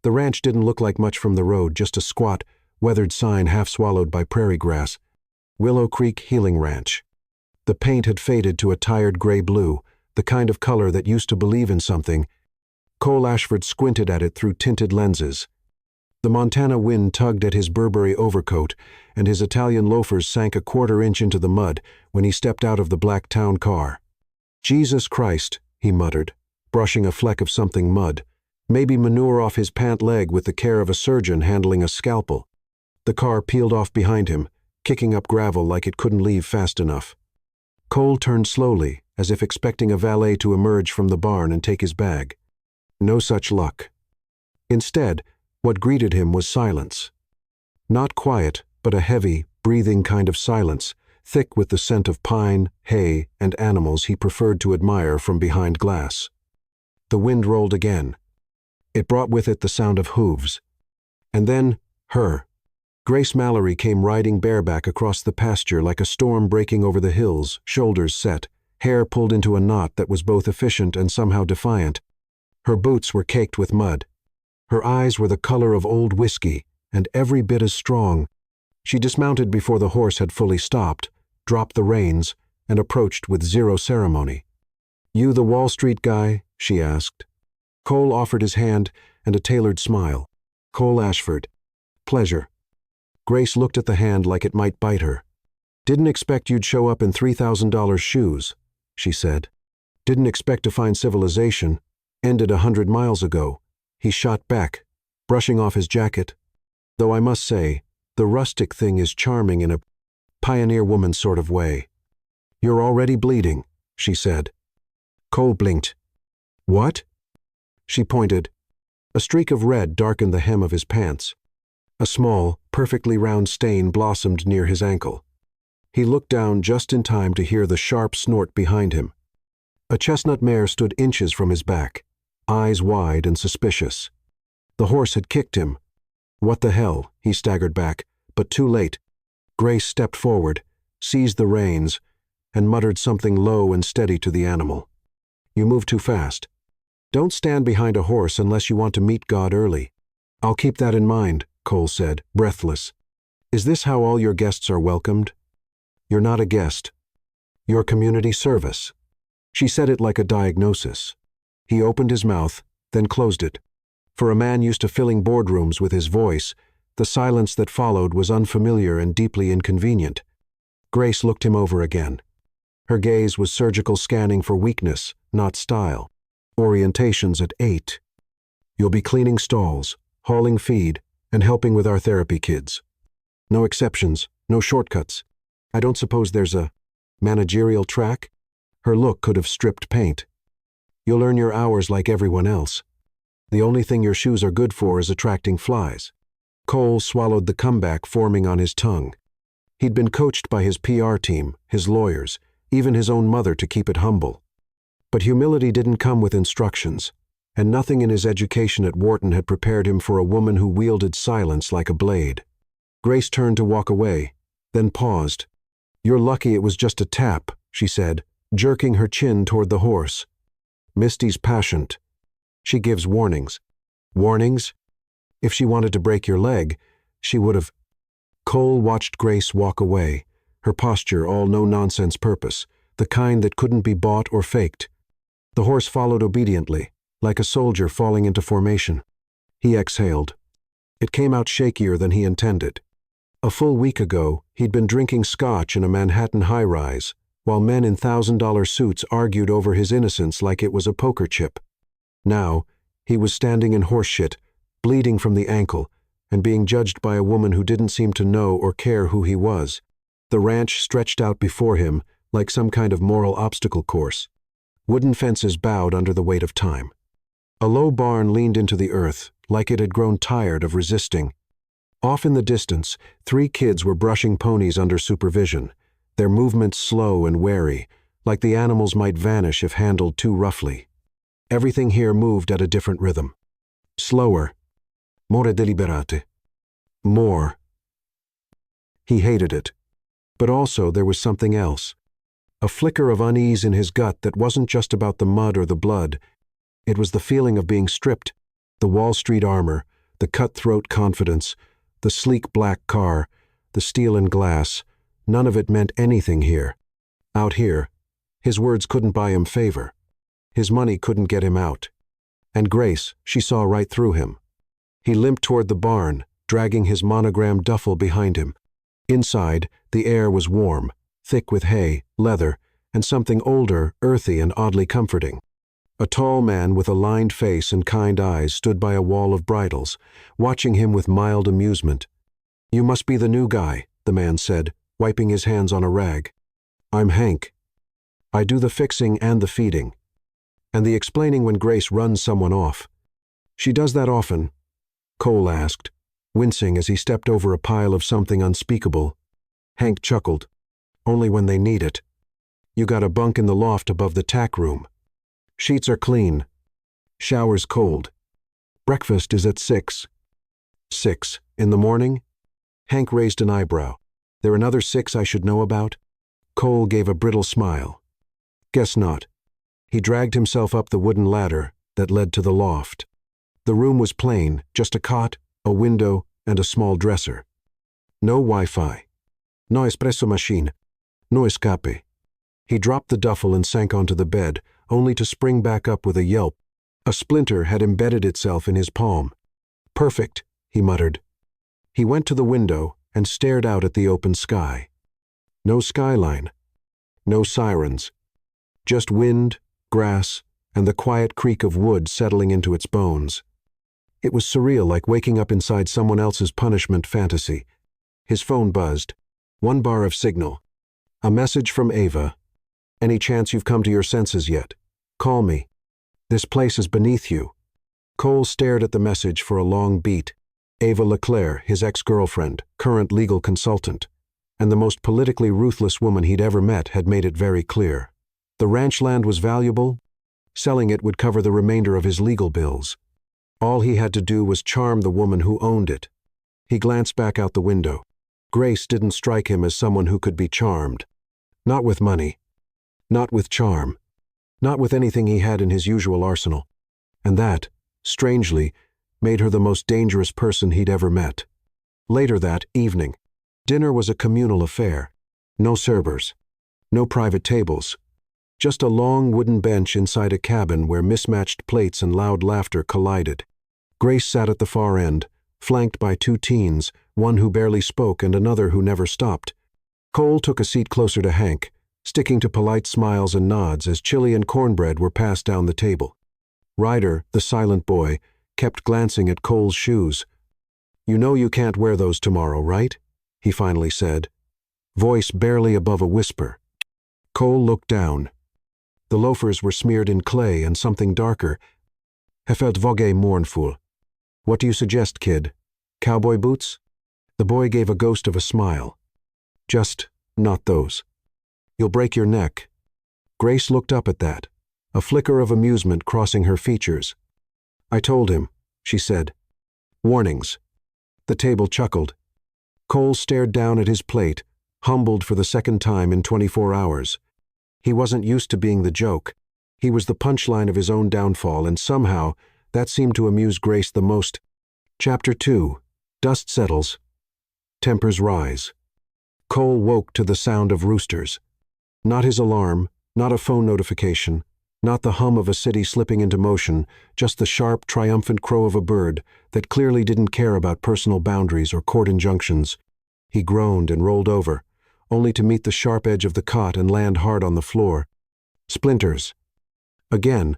The ranch didn't look like much from the road, just a squat, weathered sign half swallowed by prairie grass. Willow Creek Healing Ranch. The paint had faded to a tired gray-blue, the kind of color that used to believe in something. Cole Ashford squinted at it through tinted lenses. The Montana wind tugged at his Burberry overcoat, and his Italian loafers sank a quarter-inch into the mud when he stepped out of the black town car. "Jesus Christ," he muttered, brushing a fleck of something mud. Maybe manure off his pant leg with the care of a surgeon handling a scalpel. The car peeled off behind him, kicking up gravel like it couldn't leave fast enough. Cole turned slowly, as if expecting a valet to emerge from the barn and take his bag. No such luck. Instead, what greeted him was silence. Not quiet, but a heavy, breathing kind of silence, thick with the scent of pine, hay, and animals he preferred to admire from behind glass. The wind rolled again. It brought with it the sound of hooves. And then, her. Grace Mallory came riding bareback across the pasture like a storm breaking over the hills, shoulders set, hair pulled into a knot that was both efficient and somehow defiant. Her boots were caked with mud. Her eyes were the color of old whiskey, and every bit as strong. She dismounted before the horse had fully stopped, dropped the reins, and approached with zero ceremony. "You the Wall Street guy?" she asked. Cole offered his hand and a tailored smile. "Cole Ashford. Pleasure." Grace looked at the hand like it might bite her. "Didn't expect you'd show up in $3,000 shoes," she said. "Didn't expect to find civilization. Ended 100 miles ago." He shot back, brushing off his jacket. "Though I must say, the rustic thing is charming in a pioneer woman sort of way." "You're already bleeding," she said. Cole blinked. "What?" She pointed. A streak of red darkened the hem of his pants. A small, perfectly round stain blossomed near his ankle. He looked down just in time to hear the sharp snort behind him. A chestnut mare stood inches from his back, eyes wide and suspicious. The horse had kicked him. "What the hell?" He staggered back, but too late. Grace stepped forward, seized the reins, and muttered something low and steady to the animal. "You move too fast. Don't stand behind a horse unless you want to meet God early." "I'll keep that in mind," Cole said, breathless. "Is this how all your guests are welcomed?" "You're not a guest. You're community service." She said it like a diagnosis. He opened his mouth, then closed it. For a man used to filling boardrooms with his voice, the silence that followed was unfamiliar and deeply inconvenient. Grace looked him over again. Her gaze was surgical scanning for weakness, not style. "Orientations at 8. You'll be cleaning stalls, hauling feed, and helping with our therapy kids. No exceptions, no shortcuts. I don't suppose there's a managerial track?" Her look could have stripped paint. "You'll earn your hours like everyone else. The only thing your shoes are good for is attracting flies." Cole swallowed the comeback forming on his tongue. He'd been coached by his PR team, his lawyers, even his own mother to keep it humble. But humility didn't come with instructions, and nothing in his education at Wharton had prepared him for a woman who wielded silence like a blade. Grace turned to walk away, then paused. "You're lucky it was just a tap," she said, jerking her chin toward the horse. "Misty's patient. She gives warnings." "Warnings? If she wanted to break your leg, she would have—" Cole watched Grace walk away, her posture all no-nonsense purpose, the kind that couldn't be bought or faked. The horse followed obediently, like a soldier falling into formation. He exhaled. It came out shakier than he intended. A full week ago, he'd been drinking scotch in a Manhattan high-rise, while men in $1,000 suits argued over his innocence like it was a poker chip. Now, he was standing in horseshit, bleeding from the ankle, and being judged by a woman who didn't seem to know or care who he was. The ranch stretched out before him like some kind of moral obstacle course. Wooden fences bowed under the weight of time. A low barn leaned into the earth, like it had grown tired of resisting. Off in the distance, 3 kids were brushing ponies under supervision, their movements slow and wary, like the animals might vanish if handled too roughly. Everything here moved at a different rhythm. Slower. More deliberate. More. He hated it. But also there was something else. A flicker of unease in his gut that wasn't just about the mud or the blood. It was the feeling of being stripped, the Wall Street armor, The cutthroat confidence, the sleek black car, the steel and glass, none of it meant anything here. Out here, his words couldn't buy him favor. His money couldn't get him out. And Grace, she saw right through him. He limped toward the barn, dragging his monogrammed duffel behind him. Inside, the air was warm, thick with hay, leather, and something older, earthy, and oddly comforting. A tall man with a lined face and kind eyes stood by a wall of bridles, watching him with mild amusement. "You must be the new guy," the man said, wiping his hands on a rag. "I'm Hank. I do the fixing and the feeding. And the explaining when Grace runs someone off." "She does that often?" Cole asked, wincing as he stepped over a pile of something unspeakable. Hank chuckled. "Only when they need it. You got a bunk in the loft above the tack room. Sheets are clean. Shower's cold. Breakfast is at 6. 6 in the morning?" Hank raised an eyebrow. "There another 6 I should know about?" Cole gave a brittle smile. "Guess not." He dragged himself up the wooden ladder that led to the loft. The room was plain, just a cot, a window, and a small dresser. No Wi-Fi. No espresso machine. No escape. He dropped the duffel and sank onto the bed, only to spring back up with a yelp. A splinter had embedded itself in his palm. "Perfect," he muttered. He went to the window and stared out at the open sky. No skyline. No sirens. Just wind, grass, and the quiet creak of wood settling into its bones. It was surreal, like waking up inside someone else's punishment fantasy. His phone buzzed. 1 bar of signal. A message from Ava. "Any chance you've come to your senses yet? Call me. This place is beneath you." Cole stared at the message for a long beat. Ava LeClaire, his ex-girlfriend, current legal consultant, and the most politically ruthless woman he'd ever met, had made it very clear. The ranch land was valuable. Selling it would cover the remainder of his legal bills. All he had to do was charm the woman who owned it. He glanced back out the window. Grace didn't strike him as someone who could be charmed. Not with money. Not with charm. Not with anything he had in his usual arsenal. And that, strangely, made her the most dangerous person he'd ever met. Later that evening, dinner was a communal affair. No servers. No private tables. Just a long wooden bench inside a cabin where mismatched plates and loud laughter collided. Grace sat at the far end, flanked by 2 teens, one who barely spoke and another who never stopped. Cole took a seat closer to Hank, sticking to polite smiles and nods as chili and cornbread were passed down the table. Ryder, the silent boy, kept glancing at Cole's shoes. "You know you can't wear those tomorrow, right?" he finally said, voice barely above a whisper. Cole looked down. The loafers were smeared in clay and something darker. "He felt vogue mournful. What do you suggest, kid? Cowboy boots?" The boy gave a ghost of a smile. "Just not those. You'll break your neck." Grace looked up at that, a flicker of amusement crossing her features. "I told him," she said. "Warnings." The table chuckled. Cole stared down at his plate, humbled for the second time in 24 hours. He wasn't used to being the joke. He was the punchline of his own downfall, and somehow that seemed to amuse Grace the most. Chapter 2. Dust settles. Tempers rise. Cole woke to the sound of roosters. Not his alarm, not a phone notification, not the hum of a city slipping into motion, just the sharp, triumphant crow of a bird that clearly didn't care about personal boundaries or court injunctions. He groaned and rolled over, only to meet the sharp edge of the cot and land hard on the floor. Splinters. Again.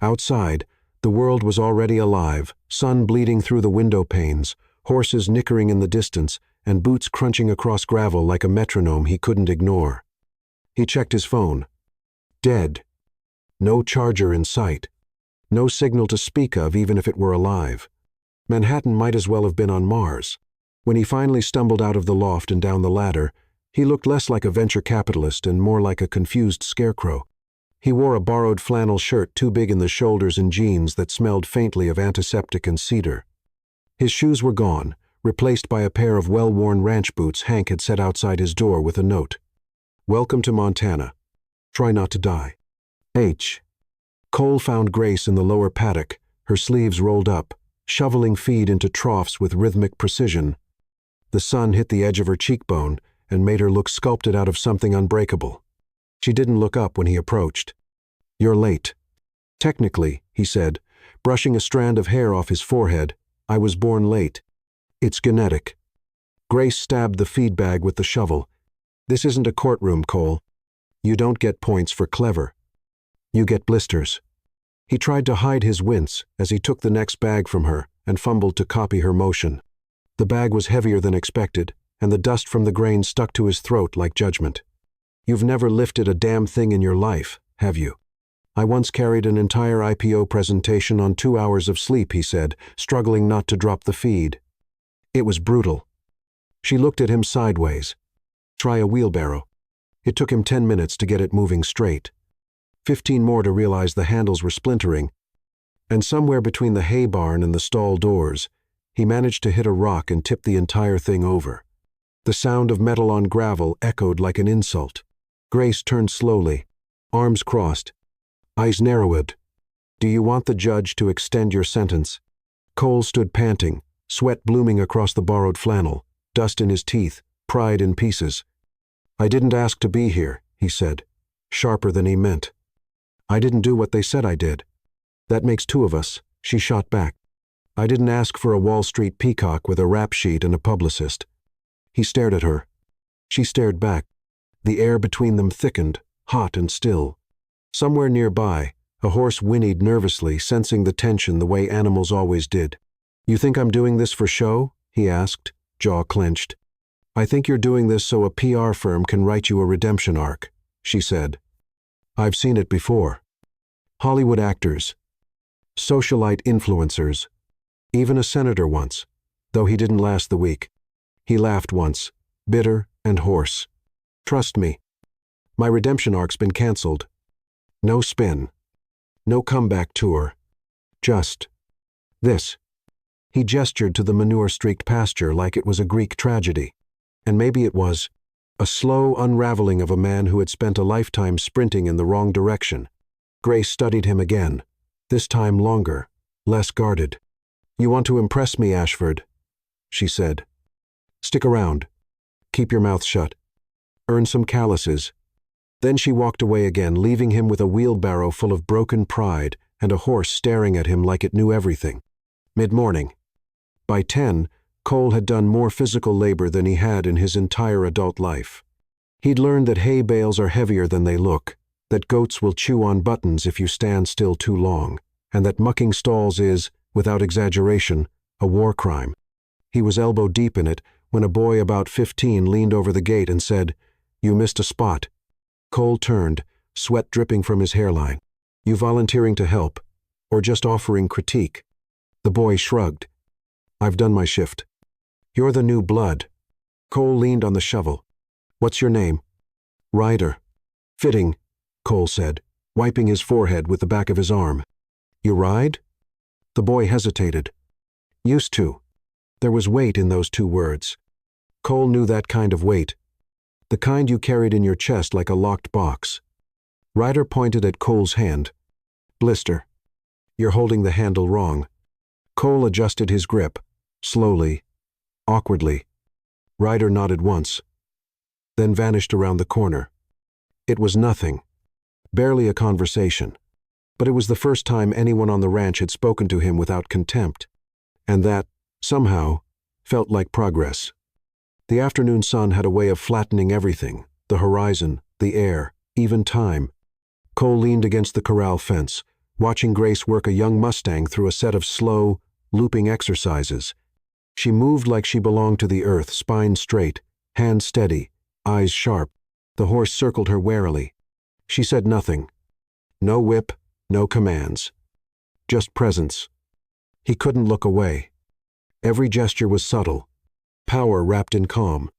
Outside, the world was already alive, sun bleeding through the window panes, horses nickering in the distance, and boots crunching across gravel like a metronome he couldn't ignore. He checked his phone. Dead. No charger in sight. No signal to speak of, even if it were alive. Manhattan might as well have been on Mars. When he finally stumbled out of the loft and down the ladder, he looked less like a venture capitalist and more like a confused scarecrow. He wore a borrowed flannel shirt too big in the shoulders and jeans that smelled faintly of antiseptic and cedar. His shoes were gone, replaced by a pair of well-worn ranch boots Hank had set outside his door with a note. "Welcome to Montana. Try not to die. H." Cole found Grace in the lower paddock, her sleeves rolled up, shoveling feed into troughs with rhythmic precision. The sun hit the edge of her cheekbone and made her look sculpted out of something unbreakable. She didn't look up when he approached. "You're late." "Technically," he said, brushing a strand of hair off his forehead, "I was born late. It's genetic." Grace stabbed the feed bag with the shovel. "This isn't a courtroom, Cole. You don't get points for clever. You get blisters." He tried to hide his wince as he took the next bag from her and fumbled to copy her motion. The bag was heavier than expected, and the dust from the grain stuck to his throat like judgment. "You've never lifted a damn thing in your life, have you?" "I once carried an entire IPO presentation on 2 hours of sleep," he said, struggling not to drop the feed. It was brutal. She looked at him sideways. "Try a wheelbarrow." It took him 10 minutes to get it moving straight. 15 more to realize the handles were splintering, and somewhere between the hay barn and the stall doors, he managed to hit a rock and tip the entire thing over. The sound of metal on gravel echoed like an insult. Grace turned slowly, arms crossed, eyes narrowed. "Do you want the judge to extend your sentence?" Cole stood panting, sweat blooming across the borrowed flannel, dust in his teeth, pride in pieces. "I didn't ask to be here," he said, sharper than he meant. "I didn't do what they said I did." "That makes 2 of us," she shot back. "I didn't ask for a Wall Street peacock with a rap sheet and a publicist." He stared at her. She stared back. The air between them thickened, hot and still. Somewhere nearby, a horse whinnied nervously, sensing the tension the way animals always did. "You think I'm doing this for show?" he asked, jaw clenched. "I think you're doing this so a PR firm can write you a redemption arc," she said. "I've seen it before. Hollywood actors, socialite influencers, even a senator once, though he didn't last the week. He laughed once, bitter and hoarse. Trust me. My redemption arc's been canceled. No spin. No comeback tour. Just this." He gestured to the manure-streaked pasture like it was a Greek tragedy. And maybe it was. A slow unraveling of a man who had spent a lifetime sprinting in the wrong direction. Grace studied him again, this time longer, less guarded. "You want to impress me, Ashford," she said. "Stick around. Keep your mouth shut. Earn some calluses." Then she walked away again, leaving him with a wheelbarrow full of broken pride and a horse staring at him like it knew everything. Mid-morning. By 10, Cole had done more physical labor than he had in his entire adult life. He'd learned that hay bales are heavier than they look, that goats will chew on buttons if you stand still too long, and that mucking stalls is, without exaggeration, a war crime. He was elbow deep in it when a boy about 15 leaned over the gate and said, "You missed a spot." Cole turned, sweat dripping from his hairline. "You volunteering to help, or just offering critique?" The boy shrugged. "I've done my shift." "You're the new blood." Cole leaned on the shovel. "What's your name?" "Ryder." "Fitting," Cole said, wiping his forehead with the back of his arm. "You ride?" The boy hesitated. "Used to." There was weight in those 2 words. Cole knew that kind of weight. The kind you carried in your chest like a locked box. Ryder pointed at Cole's hand. "Blister. You're holding the handle wrong." Cole adjusted his grip, slowly, awkwardly. Ryder nodded once, then vanished around the corner. It was nothing, barely a conversation, but it was the first time anyone on the ranch had spoken to him without contempt, and that, somehow, felt like progress. The afternoon sun had a way of flattening everything, the horizon, the air, even time. Cole leaned against the corral fence, watching Grace work a young Mustang through a set of slow, looping exercises. She moved like she belonged to the earth, spine straight, hands steady, eyes sharp. The horse circled her warily. She said nothing. No whip, no commands. Just presence. He couldn't look away. Every gesture was subtle, power wrapped in calm.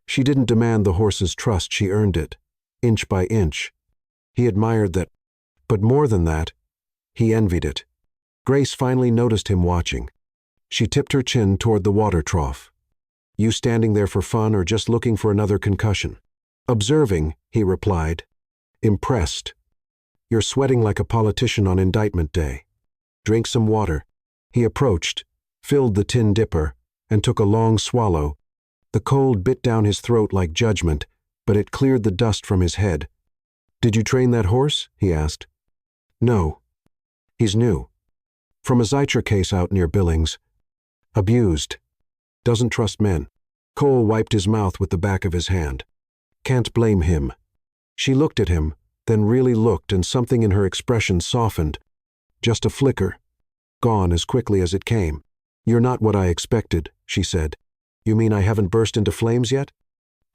She didn't demand the horse's trust, she earned it, inch by inch. He admired that, but more than that, he envied it. Grace finally noticed him watching. She tipped her chin toward the water trough. "You standing there for fun or just looking for another concussion?" "Observing," he replied. Impressed. "You're sweating like a politician on indictment day. Drink some water." He approached, filled the tin dipper, and took a long swallow. The cold bit down his throat like judgment, but it cleared the dust from his head. "Did you train that horse?" he asked. "No. He's new. From a Zeitcher case out near Billings. Abused. Doesn't trust men." Cole wiped his mouth with the back of his hand. "Can't blame him." She looked at him, then really looked, and something in her expression softened. Just a flicker. Gone as quickly as it came. "You're not what I expected," she said. "You mean I haven't burst into flames yet?"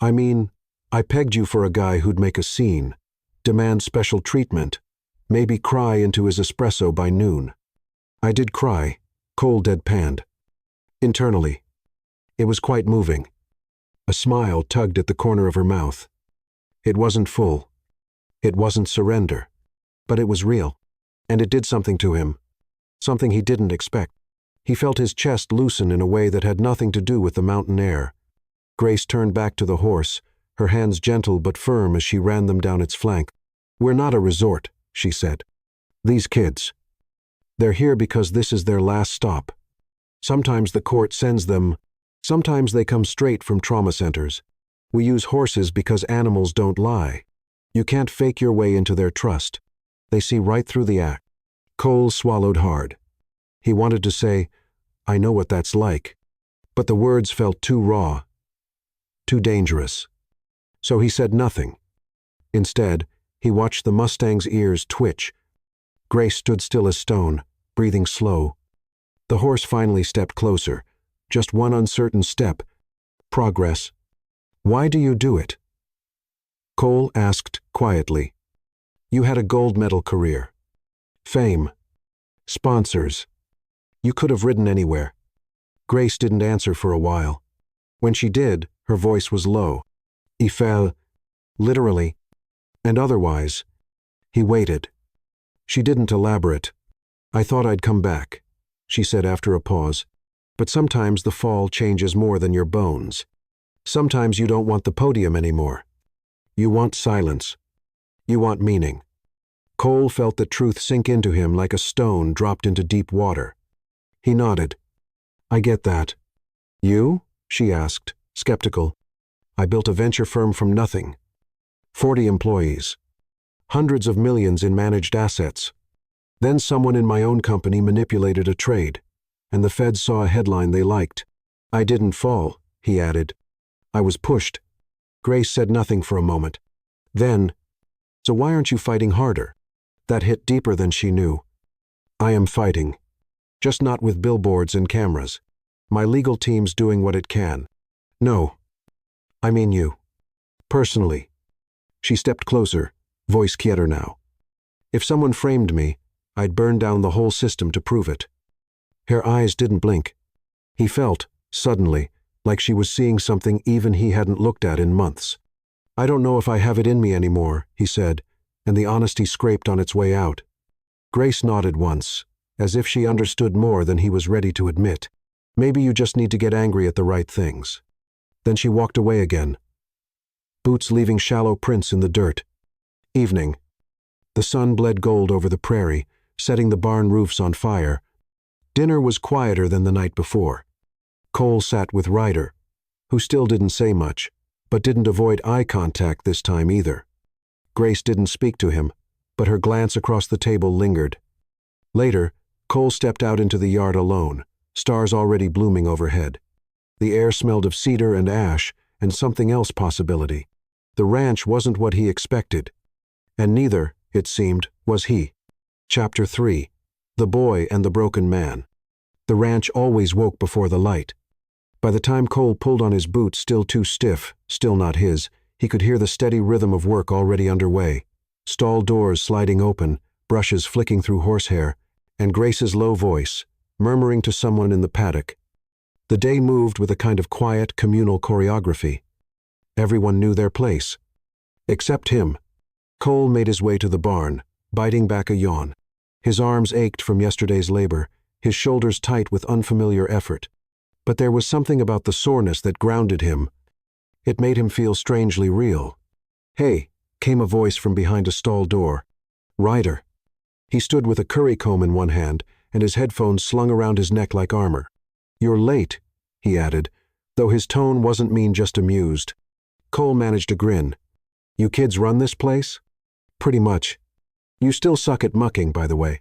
"I mean, I pegged you for a guy who'd make a scene, demand special treatment, maybe cry into his espresso by noon." "I did cry," Cole deadpanned. Internally. It was quite moving. A smile tugged at the corner of her mouth. It wasn't full. It wasn't surrender. But it was real. And it did something to him. Something he didn't expect. He felt his chest loosen in a way that had nothing to do with the mountain air. Grace turned back to the horse, her hands gentle but firm as she ran them down its flank. "We're not a resort," she said. "These kids. They're here because this is their last stop. Sometimes the court sends them. Sometimes they come straight from trauma centers. We use horses because animals don't lie. You can't fake your way into their trust. They see right through the act." Cole swallowed hard. He wanted to say, "I know what that's like," but the words felt too raw, too dangerous. So he said nothing. Instead, he watched the Mustang's ears twitch. Grace stood still as stone, breathing slow. The horse finally stepped closer. Just one uncertain step. Progress. "Why do you do it?" Cole asked quietly. "You had a gold medal career. Fame. Sponsors. You could have ridden anywhere." Grace didn't answer for a while. When she did, her voice was low. He fell, literally, and otherwise. He waited. She didn't elaborate. "I thought I'd come back," she said after a pause. "But sometimes the fall changes more than your bones. Sometimes you don't want the podium anymore. You want silence. You want meaning." Cole felt the truth sink into him like a stone dropped into deep water. He nodded. "I get that." "You?" she asked, skeptical. "I built a venture firm from nothing. 40 employees. Hundreds of millions in managed assets. Then someone in my own company manipulated a trade, and the feds saw a headline they liked. I didn't fall," he added. "I was pushed." Grace said nothing for a moment. Then, "So why aren't you fighting harder?" That hit deeper than she knew. "I am fighting. Just not with billboards and cameras. My legal team's doing what it can." "No. I mean you. Personally." She stepped closer, voice quieter now. "If someone framed me, I'd burn down the whole system to prove it." Her eyes didn't blink. He felt, suddenly, like she was seeing something even he hadn't looked at in months. "I don't know if I have it in me anymore," he said, and the honesty scraped on its way out. Grace nodded once, as if she understood more than he was ready to admit. "Maybe you just need to get angry at the right things." Then she walked away again. Boots leaving shallow prints in the dirt. Evening. The sun bled gold over the prairie, setting the barn roofs on fire. Dinner was quieter than the night before. Cole sat with Ryder, who still didn't say much, but didn't avoid eye contact this time either. Grace didn't speak to him, but her glance across the table lingered. Later, Cole stepped out into the yard alone, stars already blooming overhead. The air smelled of cedar and ash and something else possibility. The ranch wasn't what he expected, and neither, it seemed, was he. Chapter 3. The Boy and the Broken Man. The ranch always woke before the light. By the time Cole pulled on his boots, still too stiff, still not his, he could hear the steady rhythm of work already underway. Stall doors sliding open, brushes flicking through horsehair, and Grace's low voice, murmuring to someone in the paddock. The day moved with a kind of quiet, communal choreography. Everyone knew their place. Except him. Cole made his way to the barn, biting back a yawn. His arms ached from yesterday's labor, his shoulders tight with unfamiliar effort. But there was something about the soreness that grounded him. It made him feel strangely real. "Hey," came a voice from behind a stall door. "Ryder." He stood with a curry comb in one hand and his headphones slung around his neck like armor. "You're late," he added, though his tone wasn't mean, just amused. Cole managed a grin. "You kids run this place?" "Pretty much. You still suck at mucking, by the way."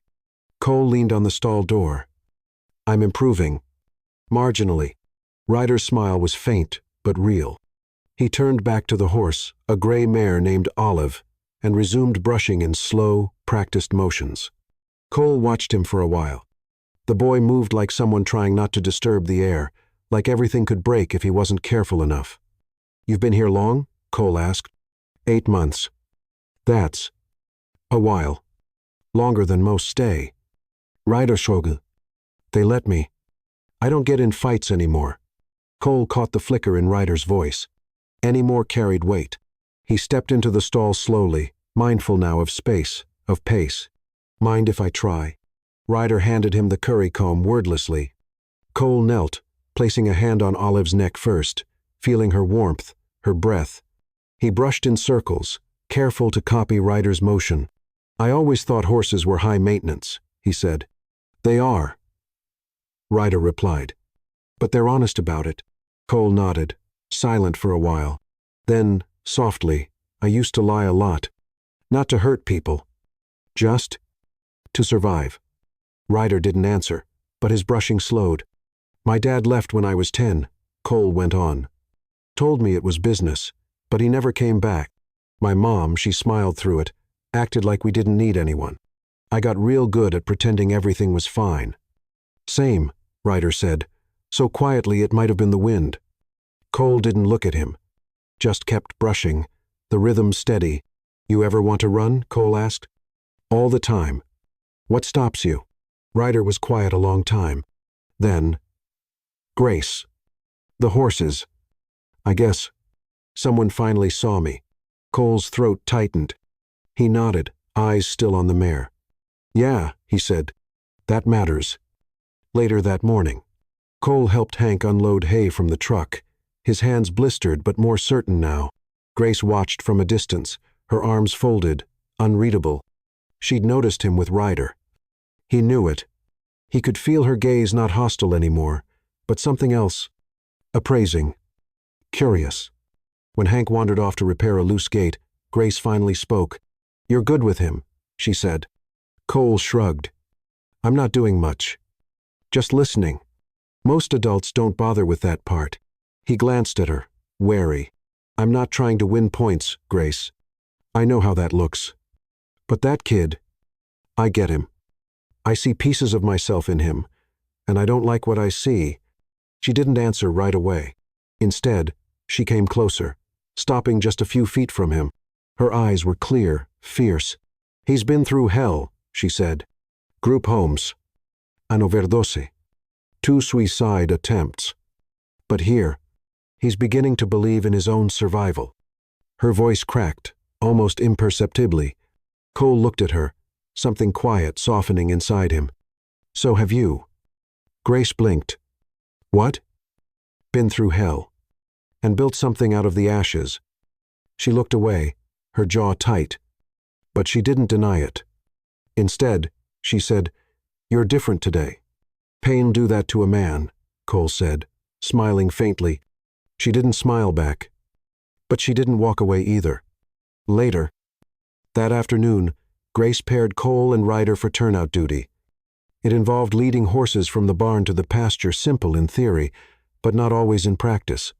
Cole leaned on the stall door. "I'm improving. Marginally." Ryder's smile was faint, but real. He turned back to the horse, a gray mare named Olive, and resumed brushing in slow, practiced motions. Cole watched him for a while. The boy moved like someone trying not to disturb the air, like everything could break if he wasn't careful enough. "You've been here long?" Cole asked. 8 months. "That's a while. Longer than most stay." "Ryder shogul. They let me. I don't get in fights anymore." Cole caught the flicker in Ryder's voice. Any more carried weight. He stepped into the stall slowly, mindful now of space, of pace. "Mind if I try?" Ryder handed him the curry comb wordlessly. Cole knelt, placing a hand on Olive's neck first, feeling her warmth, her breath. He brushed in circles, careful to copy Ryder's motion. "I always thought horses were high maintenance," he said. "They are," Ryder replied. "But they're honest about it." Cole nodded, silent for a while. Then, softly, "I used to lie a lot. Not to hurt people. Just to survive." Ryder didn't answer, but his brushing slowed. "My dad left when I was 10, Cole went on. "Told me it was business, but he never came back. My mom, she smiled through it, acted like we didn't need anyone. I got real good at pretending everything was fine." "Same," Ryder said, so quietly it might have been the wind. Cole didn't look at him, just kept brushing, the rhythm steady. "You ever want to run?" Cole asked. "All the time." "What stops you?" Ryder was quiet a long time. Then, "Grace. The horses. I guess. Someone finally saw me." Cole's throat tightened. He nodded, eyes still on the mare. "Yeah," he said. "That matters." Later that morning, Cole helped Hank unload hay from the truck, his hands blistered but more certain now. Grace watched from a distance, her arms folded, unreadable. She'd noticed him with Ryder. He knew it. He could feel her gaze, not hostile anymore, but something else. Appraising. Curious. When Hank wandered off to repair a loose gate, Grace finally spoke. "You're good with him," she said. Cole shrugged. "I'm not doing much. Just listening. Most adults don't bother with that part." He glanced at her, wary. "I'm not trying to win points, Grace. I know how that looks. But that kid, I get him. I see pieces of myself in him, and I don't like what I see." She didn't answer right away. Instead, she came closer, stopping just a few feet from him. Her eyes were clear, fierce. "He's been through hell," she said. "Group homes. An overdose. 2 suicide attempts. But here, he's beginning to believe in his own survival." Her voice cracked, almost imperceptibly. Cole looked at her, something quiet softening inside him. "So have you." Grace blinked. "What?" "Been through hell. And built something out of the ashes." She looked away, her jaw tight. But she didn't deny it. Instead, she said, "You're different today." "Pain do that to a man," Cole said, smiling faintly. She didn't smile back. But she didn't walk away either. Later, that afternoon, Grace paired Cole and Ryder for turnout duty. It involved leading horses from the barn to the pasture, simple in theory, but not always in practice.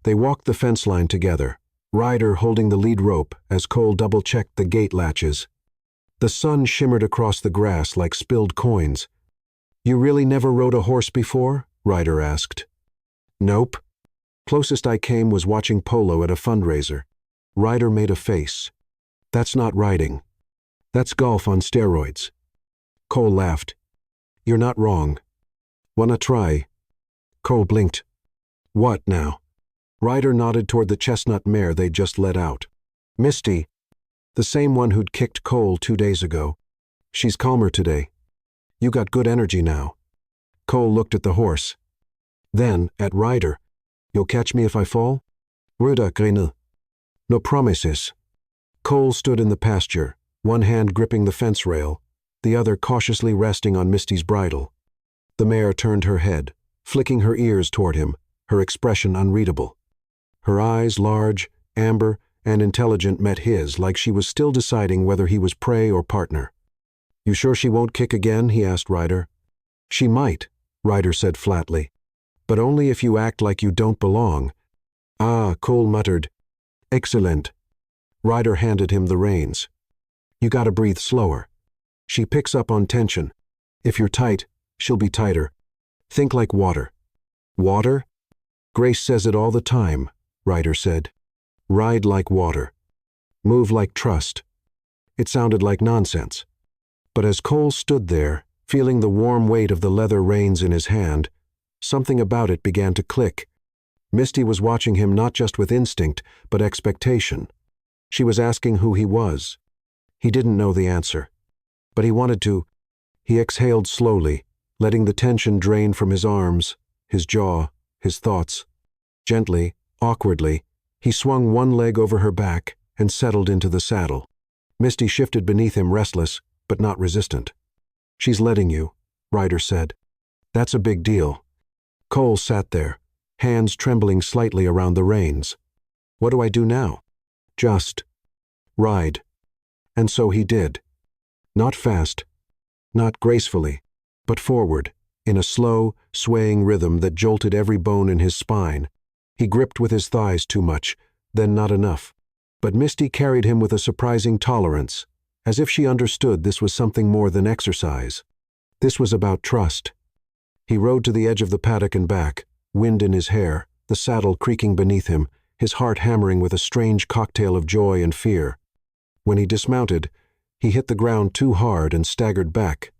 They walked the fence line together, Ryder holding the lead rope as Cole double-checked the gate latches. The sun shimmered across the grass like spilled coins. "You really never rode a horse before?" Ryder asked. "Nope. Closest I came was watching polo at a fundraiser." Ryder made a face. "That's not riding. That's golf on steroids." Cole laughed. "You're not wrong. Wanna try?" Cole blinked. "What now?" Ryder nodded toward the chestnut mare they'd just let out. "Misty. The same one who'd kicked Cole 2 days ago. She's calmer today. You got good energy now." Cole looked at the horse. Then, at Ryder. "You'll catch me if I fall?" "Ruda grine. No promises." Cole stood in the pasture, one hand gripping the fence rail, the other cautiously resting on Misty's bridle. The mare turned her head, flicking her ears toward him, her expression unreadable. Her eyes, large, amber, and intelligent, met his like she was still deciding whether he was prey or partner. "You sure she won't kick again?" he asked Ryder. "She might," Ryder said flatly. "But only if you act like you don't belong." "Ah," Cole muttered. "Excellent." Ryder handed him the reins. "You gotta breathe slower. She picks up on tension. If you're tight, she'll be tighter. Think like water." "Water?" "Grace says it all the time," Ryder said. "Ride like water. Move like trust." It sounded like nonsense. But as Cole stood there, feeling the warm weight of the leather reins in his hand, something about it began to click. Misty was watching him not just with instinct, but expectation. She was asking who he was. He didn't know the answer. But he wanted to. He exhaled slowly, letting the tension drain from his arms, his jaw, his thoughts. Gently, awkwardly, he swung one leg over her back and settled into the saddle. Misty shifted beneath him, restless, but not resistant. "She's letting you," Ryder said. "That's a big deal." Cole sat there, hands trembling slightly around the reins. "What do I do now?" "Just ride." And so he did. Not fast, not gracefully, but forward, in a slow, swaying rhythm that jolted every bone in his spine. He gripped with his thighs too much, then not enough. But Misty carried him with a surprising tolerance, as if she understood this was something more than exercise. This was about trust. He rode to the edge of the paddock and back, wind in his hair, the saddle creaking beneath him, his heart hammering with a strange cocktail of joy and fear. When he dismounted, he hit the ground too hard and staggered back.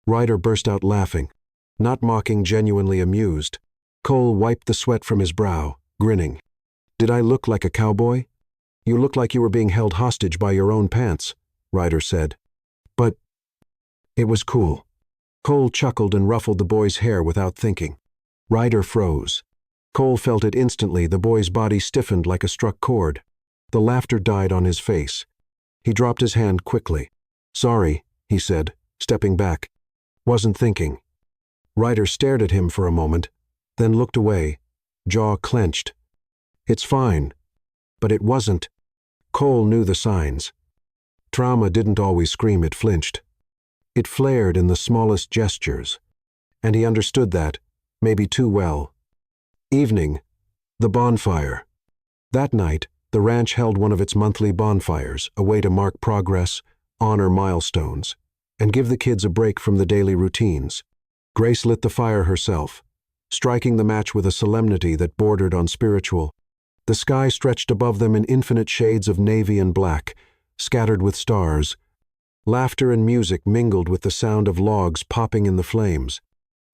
Ryder burst out laughing, not mocking, genuinely amused. Cole wiped the sweat from his brow, grinning. "Did I look like a cowboy?" "You looked like you were being held hostage by your own pants," Ryder said. "But it was cool." Cole chuckled and ruffled the boy's hair without thinking. Ryder froze. Cole felt it instantly. The boy's body stiffened like a struck chord. The laughter died on his face. He dropped his hand quickly. "Sorry," he said, stepping back. "Wasn't thinking." Ryder stared at him for a moment, then looked away, jaw clenched. "It's fine." But it wasn't. Cole knew the signs. Trauma didn't always scream, it flinched. It flared in the smallest gestures. And he understood that, maybe too well. Evening. The bonfire. That night, the ranch held one of its monthly bonfires, a way to mark progress, honor milestones, and give the kids a break from the daily routines. Grace lit the fire herself, striking the match with a solemnity that bordered on spiritual. The sky stretched above them in infinite shades of navy and black, scattered with stars. Laughter and music mingled with the sound of logs popping in the flames.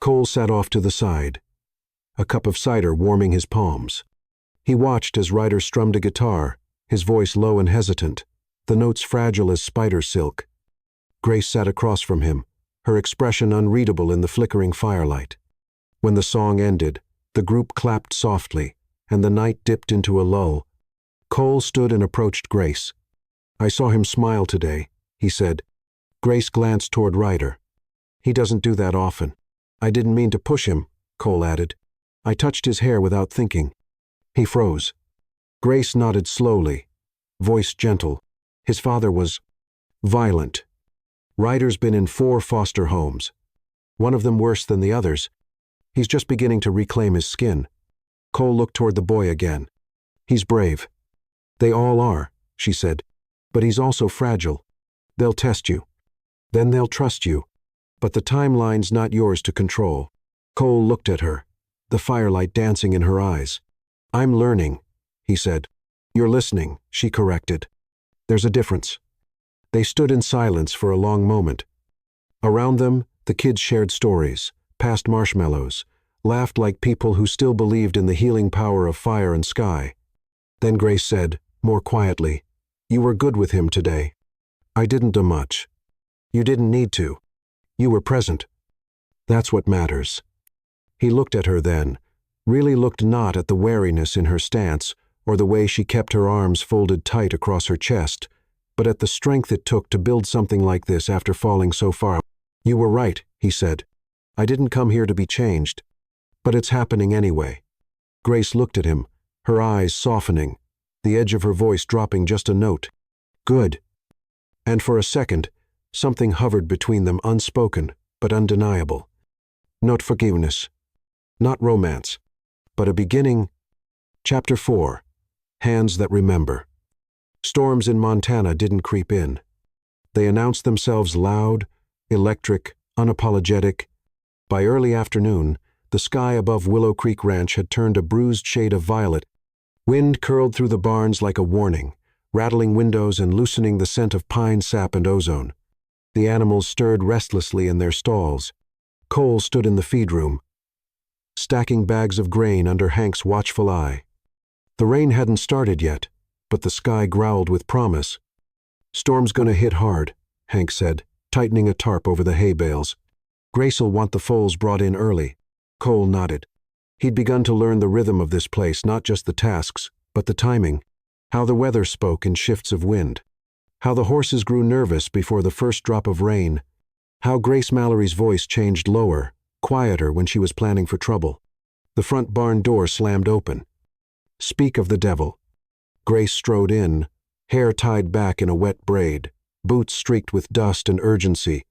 Cole sat off to the side, a cup of cider warming his palms. He watched as Ryder strummed a guitar, his voice low and hesitant, the notes fragile as spider silk. Grace sat across from him, her expression unreadable in the flickering firelight. When the song ended, the group clapped softly, and the night dipped into a lull. Cole stood and approached Grace. "I saw him smile today," he said. Grace glanced toward Ryder. "He doesn't do that often." "I didn't mean to push him," Cole added. "I touched his hair without thinking." He froze. Grace nodded slowly, voice gentle. "His father was violent. Ryder's been in 4 foster homes. One of them worse than the others. He's just beginning to reclaim his skin." Cole looked toward the boy again. "He's brave." "They all are," she said. "But he's also fragile. They'll test you. Then they'll trust you. But the timeline's not yours to control." Cole looked at her, the firelight dancing in her eyes. "I'm learning," he said. "You're listening," she corrected. "There's a difference." They stood in silence for a long moment. Around them, the kids shared stories, passed marshmallows, laughed like people who still believed in the healing power of fire and sky. Then Grace said, more quietly, "You were good with him today." "I didn't do much." "You didn't need to. You were present. That's what matters." He looked at her then, really looked not at the wariness in her stance or the way she kept her arms folded tight across her chest, but at the strength it took to build something like this after falling so far. "You were right," he said. "I didn't come here to be changed. But it's happening anyway. Grace looked at him, her eyes softening, the edge of her voice dropping just a note. Good. And for a second, something hovered between them, unspoken, but undeniable. Not forgiveness, not romance, but a beginning. Chapter 4. Hands That Remember. Storms in Montana didn't creep in. They announced themselves loud, electric, unapologetic. By early afternoon, the sky above Willow Creek Ranch had turned a bruised shade of violet. Wind curled through the barns like a warning, rattling windows and loosening the scent of pine sap and ozone. The animals stirred restlessly in their stalls. Cole stood in the feed room, stacking bags of grain under Hank's watchful eye. The rain hadn't started yet, but the sky growled with promise. Storm's gonna hit hard, Hank said, tightening a tarp over the hay bales. Grace'll want the foals brought in early. Cole nodded. He'd begun to learn the rhythm of this place, not just the tasks, but the timing. How the weather spoke in shifts of wind. How the horses grew nervous before the first drop of rain. How Grace Mallory's voice changed lower, quieter when she was planning for trouble. The front barn door slammed open. Speak of the devil. Grace strode in, hair tied back in a wet braid, boots streaked with dust and urgency.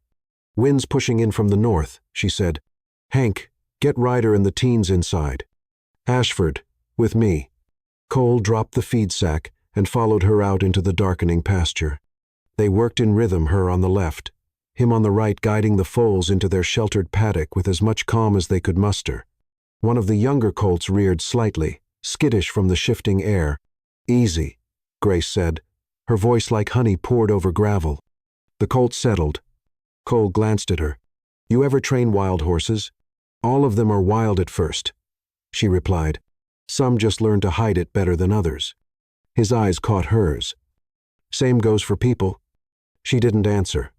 Wind's pushing in from the north, she said. Hank, get Ryder and the teens inside. Ashford, with me. Cole dropped the feed sack and followed her out into the darkening pasture. They worked in rhythm, her on the left, him on the right, guiding the foals into their sheltered paddock with as much calm as they could muster. One of the younger colts reared slightly, skittish from the shifting air. Easy, Grace said. Her voice like honey poured over gravel. The colt settled. Cole glanced at her. You ever train wild horses? All of them are wild at first, she replied. Some just learn to hide it better than others. His eyes caught hers. Same goes for people. She didn't answer.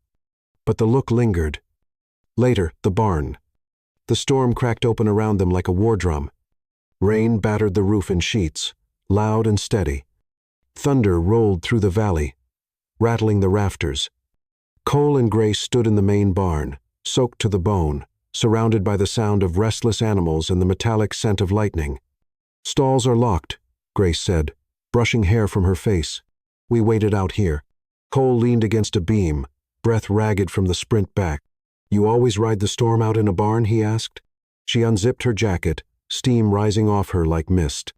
But the look lingered. Later, the barn. The storm cracked open around them like a war drum. Rain battered the roof in sheets, loud and steady. Thunder rolled through the valley, rattling the rafters. Cole and Grace stood in the main barn, soaked to the bone, surrounded by the sound of restless animals and the metallic scent of lightning. Stalls are locked, Grace said, brushing hair from her face. We waited out here. Cole leaned against a beam, breath ragged from the sprint back. You always ride the storm out in a barn, he asked. She unzipped her jacket, steam rising off her like mist.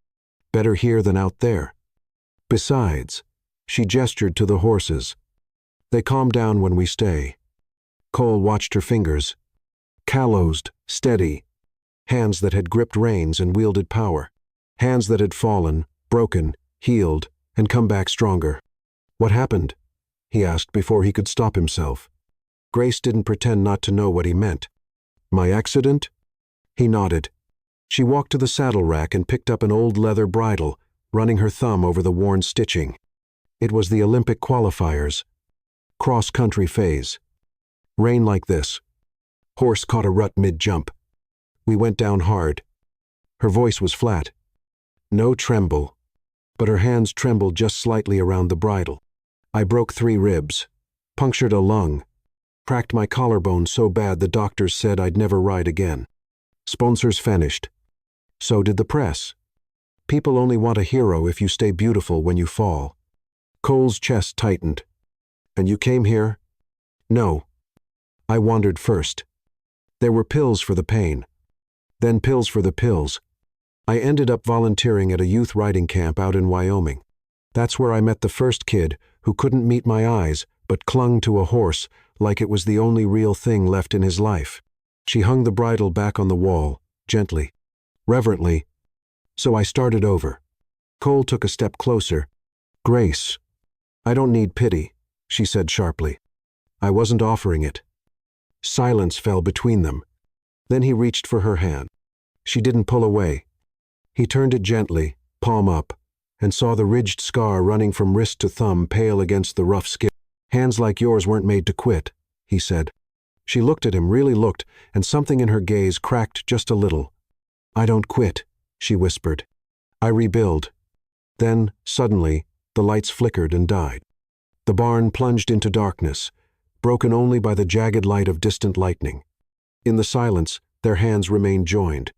Better here than out there. Besides, she gestured to the horses. They calm down when we stay. Cole watched her fingers. Callosed, steady. Hands that had gripped reins and wielded power. Hands that had fallen, broken, healed, and come back stronger. What happened? He asked before he could stop himself. Grace didn't pretend not to know what he meant. My accident? He nodded. She walked to the saddle rack and picked up an old leather bridle, running her thumb over the worn stitching. It was the Olympic qualifiers. Cross-country phase. Rain like this. Horse caught a rut mid-jump. We went down hard. Her voice was flat. No tremble. But her hands trembled just slightly around the bridle. I broke 3 ribs. Punctured a lung. Cracked my collarbone so bad the doctors said I'd never ride again. Sponsors vanished. So did the press. People only want a hero if you stay beautiful when you fall. Cole's chest tightened. And you came here? No. I wandered first. There were pills for the pain. Then pills for the pills. I ended up volunteering at a youth riding camp out in Wyoming. That's where I met the first kid who couldn't meet my eyes but clung to a horse like it was the only real thing left in his life. She hung the bridle back on the wall, gently, reverently. So I started over. Cole took a step closer. Grace. I don't need pity, she said sharply. I wasn't offering it. Silence fell between them. Then he reached for her hand. She didn't pull away. He turned it gently, palm up, and saw the ridged scar running from wrist to thumb pale against the rough skin. Hands like yours weren't made to quit, he said. She looked at him, really looked, and something in her gaze cracked just a little. I don't quit, she whispered. I rebuild. Then, suddenly, the lights flickered and died. The barn plunged into darkness, broken only by the jagged light of distant lightning. In the silence, their hands remained joined.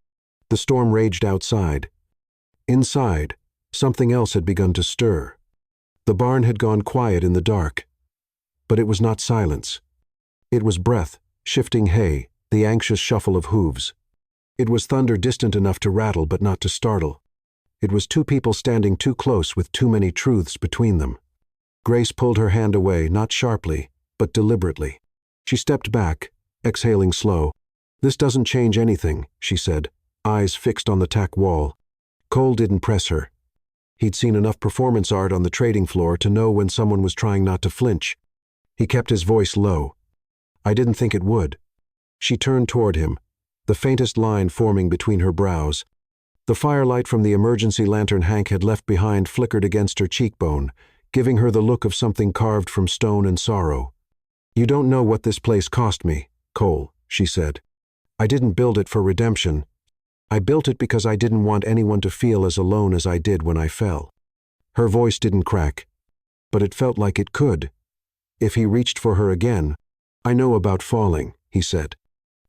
The storm raged outside. Inside, something else had begun to stir. The barn had gone quiet in the dark. But it was not silence. It was breath, shifting hay, the anxious shuffle of hooves. It was thunder distant enough to rattle but not to startle. It was two people standing too close with too many truths between them. Grace pulled her hand away, not sharply, but deliberately. She stepped back, exhaling slow. "This doesn't change anything," she said, eyes fixed on the tack wall. Cole didn't press her. He'd seen enough performance art on the trading floor to know when someone was trying not to flinch. He kept his voice low. "I didn't think it would." She turned toward him, the faintest line forming between her brows. The firelight from the emergency lantern Hank had left behind flickered against her cheekbone, giving her the look of something carved from stone and sorrow. "You don't know what this place cost me, Cole," she said. "I didn't build it for redemption. I built it because I didn't want anyone to feel as alone as I did when I fell." Her voice didn't crack, but it felt like it could. If he reached for her again, "I know about falling," he said.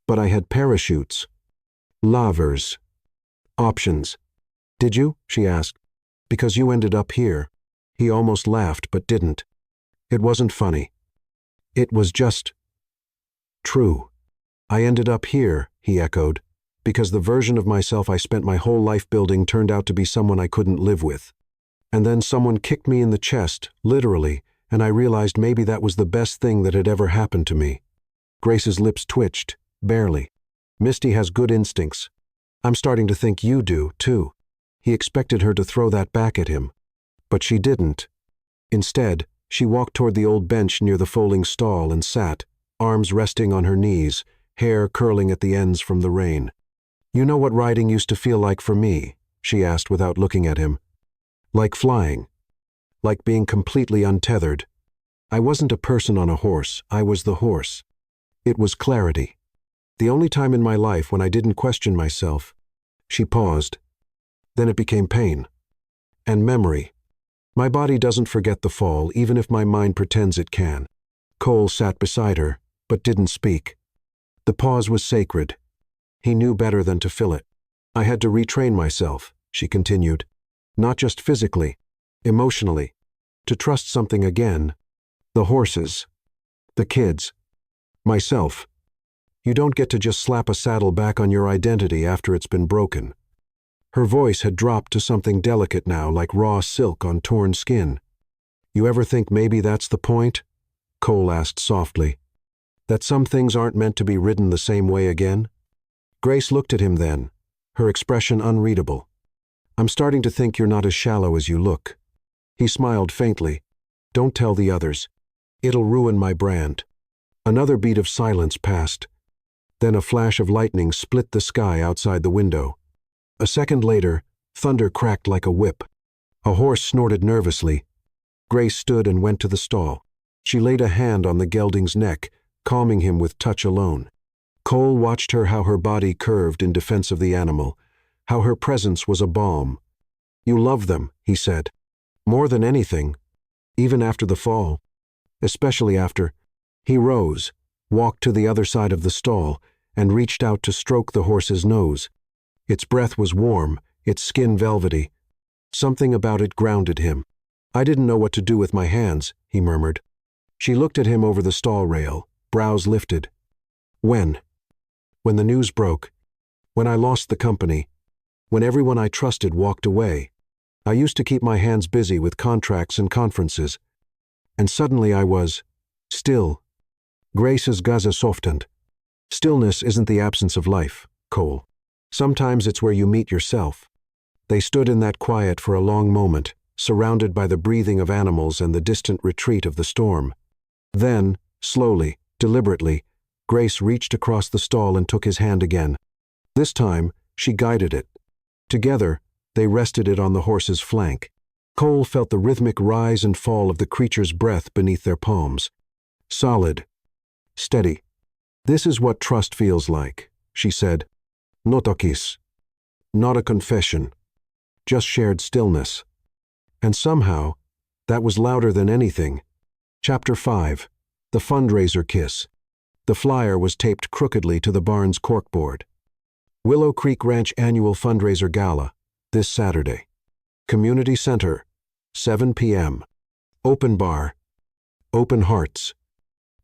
"But I had parachutes. Lavers. Options." "Did you?" she asked. "Because you ended up here." He almost laughed, but didn't. It wasn't funny. It was just true. "I ended up here," he echoed, "because the version of myself I spent my whole life building turned out to be someone I couldn't live with. And then someone kicked me in the chest, literally, and I realized maybe that was the best thing that had ever happened to me." Grace's lips twitched, barely. "Misty has good instincts. I'm starting to think you do, too." He expected her to throw that back at him. But she didn't. Instead, she walked toward the old bench near the foaling stall and sat, arms resting on her knees, hair curling at the ends from the rain. "You know what riding used to feel like for me?" she asked without looking at him. "Like flying. Like being completely untethered. I wasn't a person on a horse, I was the horse. It was clarity. The only time in my life when I didn't question myself." She paused. "Then it became pain. And memory. My body doesn't forget the fall, even if my mind pretends it can." Cole sat beside her, but didn't speak. The pause was sacred. He knew better than to fill it. "I had to retrain myself," she continued. "Not just physically, emotionally. To trust something again. The horses. The kids. Myself. You don't get to just slap a saddle back on your identity after it's been broken." Her voice had dropped to something delicate now, like raw silk on torn skin. "You ever think maybe that's the point?" Cole asked softly. "That some things aren't meant to be ridden the same way again?" Grace looked at him then, her expression unreadable. "I'm starting to think you're not as shallow as you look." He smiled faintly. "Don't tell the others. It'll ruin my brand." Another beat of silence passed. Then a flash of lightning split the sky outside the window. A second later, thunder cracked like a whip. A horse snorted nervously. Grace stood and went to the stall. She laid a hand on the gelding's neck, calming him with touch alone. Cole watched how her body curved in defense of the animal, how her presence was a balm. "You love them," he said. "More than anything. Even after the fall. Especially after." He rose, walked to the other side of the stall, and reached out to stroke the horse's nose. Its breath was warm, its skin velvety. Something about it grounded him. "I didn't know what to do with my hands," he murmured. She looked at him over the stall rail, brows lifted. "When?" "When the news broke. When I lost the company. When everyone I trusted walked away. I used to keep my hands busy with contracts and conferences. And suddenly I was still." Grace's gaze softened. "Stillness isn't the absence of life, Cole. Sometimes it's where you meet yourself." They stood in that quiet for a long moment, surrounded by the breathing of animals and the distant retreat of the storm. Then, slowly, deliberately, Grace reached across the stall and took his hand again. This time, she guided it. Together, they rested it on the horse's flank. Cole felt the rhythmic rise and fall of the creature's breath beneath their palms. Solid. Steady. "This is what trust feels like," she said. "Not a kiss. Not a confession. Just shared stillness." And somehow, that was louder than anything. Chapter 5. The Fundraiser Kiss. The flyer was taped crookedly to the barn's corkboard. Willow Creek Ranch Annual Fundraiser Gala, this Saturday. Community Center, 7 p.m. Open bar. Open hearts.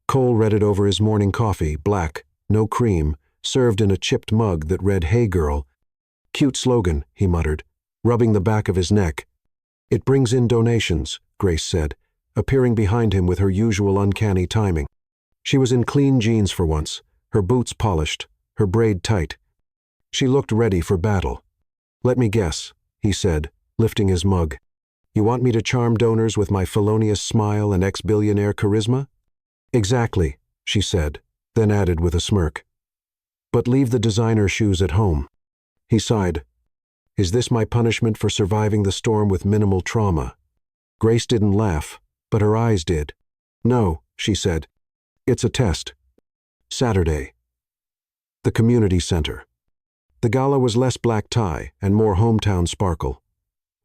Cole read it over his morning coffee, black, no cream, served in a chipped mug that read, "Hey girl." "Cute slogan," he muttered, rubbing the back of his neck. "It brings in donations," Grace said, appearing behind him with her usual uncanny timing. She was in clean jeans for once, her boots polished, her braid tight. She looked ready for battle. "Let me guess," he said, lifting his mug. "You want me to charm donors with my felonious smile and ex-billionaire charisma?" "Exactly," she said, then added with a smirk. "But leave the designer shoes at home." He sighed. "Is this my punishment for surviving the storm with minimal trauma?" Grace didn't laugh, but her eyes did. "No," she said. "It's a test." Saturday. The community center. The gala was less black tie and more hometown sparkle.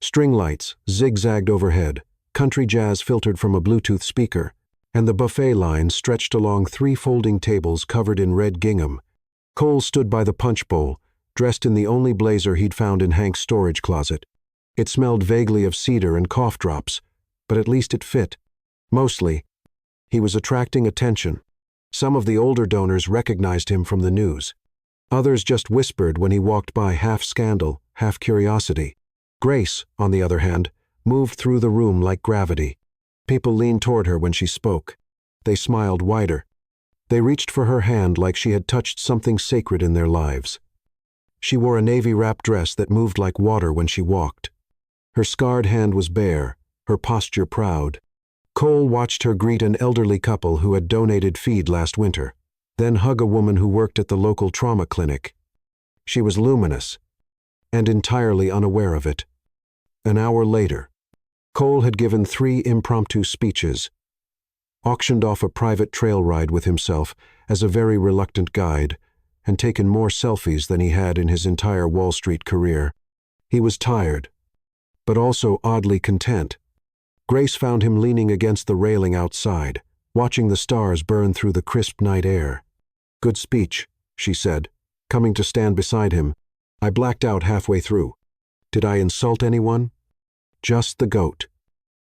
String lights zigzagged overhead, country jazz filtered from a Bluetooth speaker, and the buffet line stretched along 3 folding tables covered in red gingham. Cole stood by the punch bowl, dressed in the only blazer he'd found in Hank's storage closet. It smelled vaguely of cedar and cough drops, but at least it fit. Mostly, he was attracting attention. Some of the older donors recognized him from the news. Others just whispered when he walked by, half scandal, half curiosity. Grace, on the other hand, moved through the room like gravity. People leaned toward her when she spoke. They smiled wider. They reached for her hand like she had touched something sacred in their lives. She wore a navy wrap dress that moved like water when she walked. Her scarred hand was bare, her posture proud. Cole watched her greet an elderly couple who had donated feed last winter, then hug a woman who worked at the local trauma clinic. She was luminous, and entirely unaware of it. An hour later, Cole had given 3 impromptu speeches, auctioned off a private trail ride with himself as a very reluctant guide, and taken more selfies than he had in his entire Wall Street career. He was tired, but also oddly content. Grace found him leaning against the railing outside, watching the stars burn through the crisp night air. "Good speech," she said, coming to stand beside him. "I blacked out halfway through. Did I insult anyone?" "Just the goat."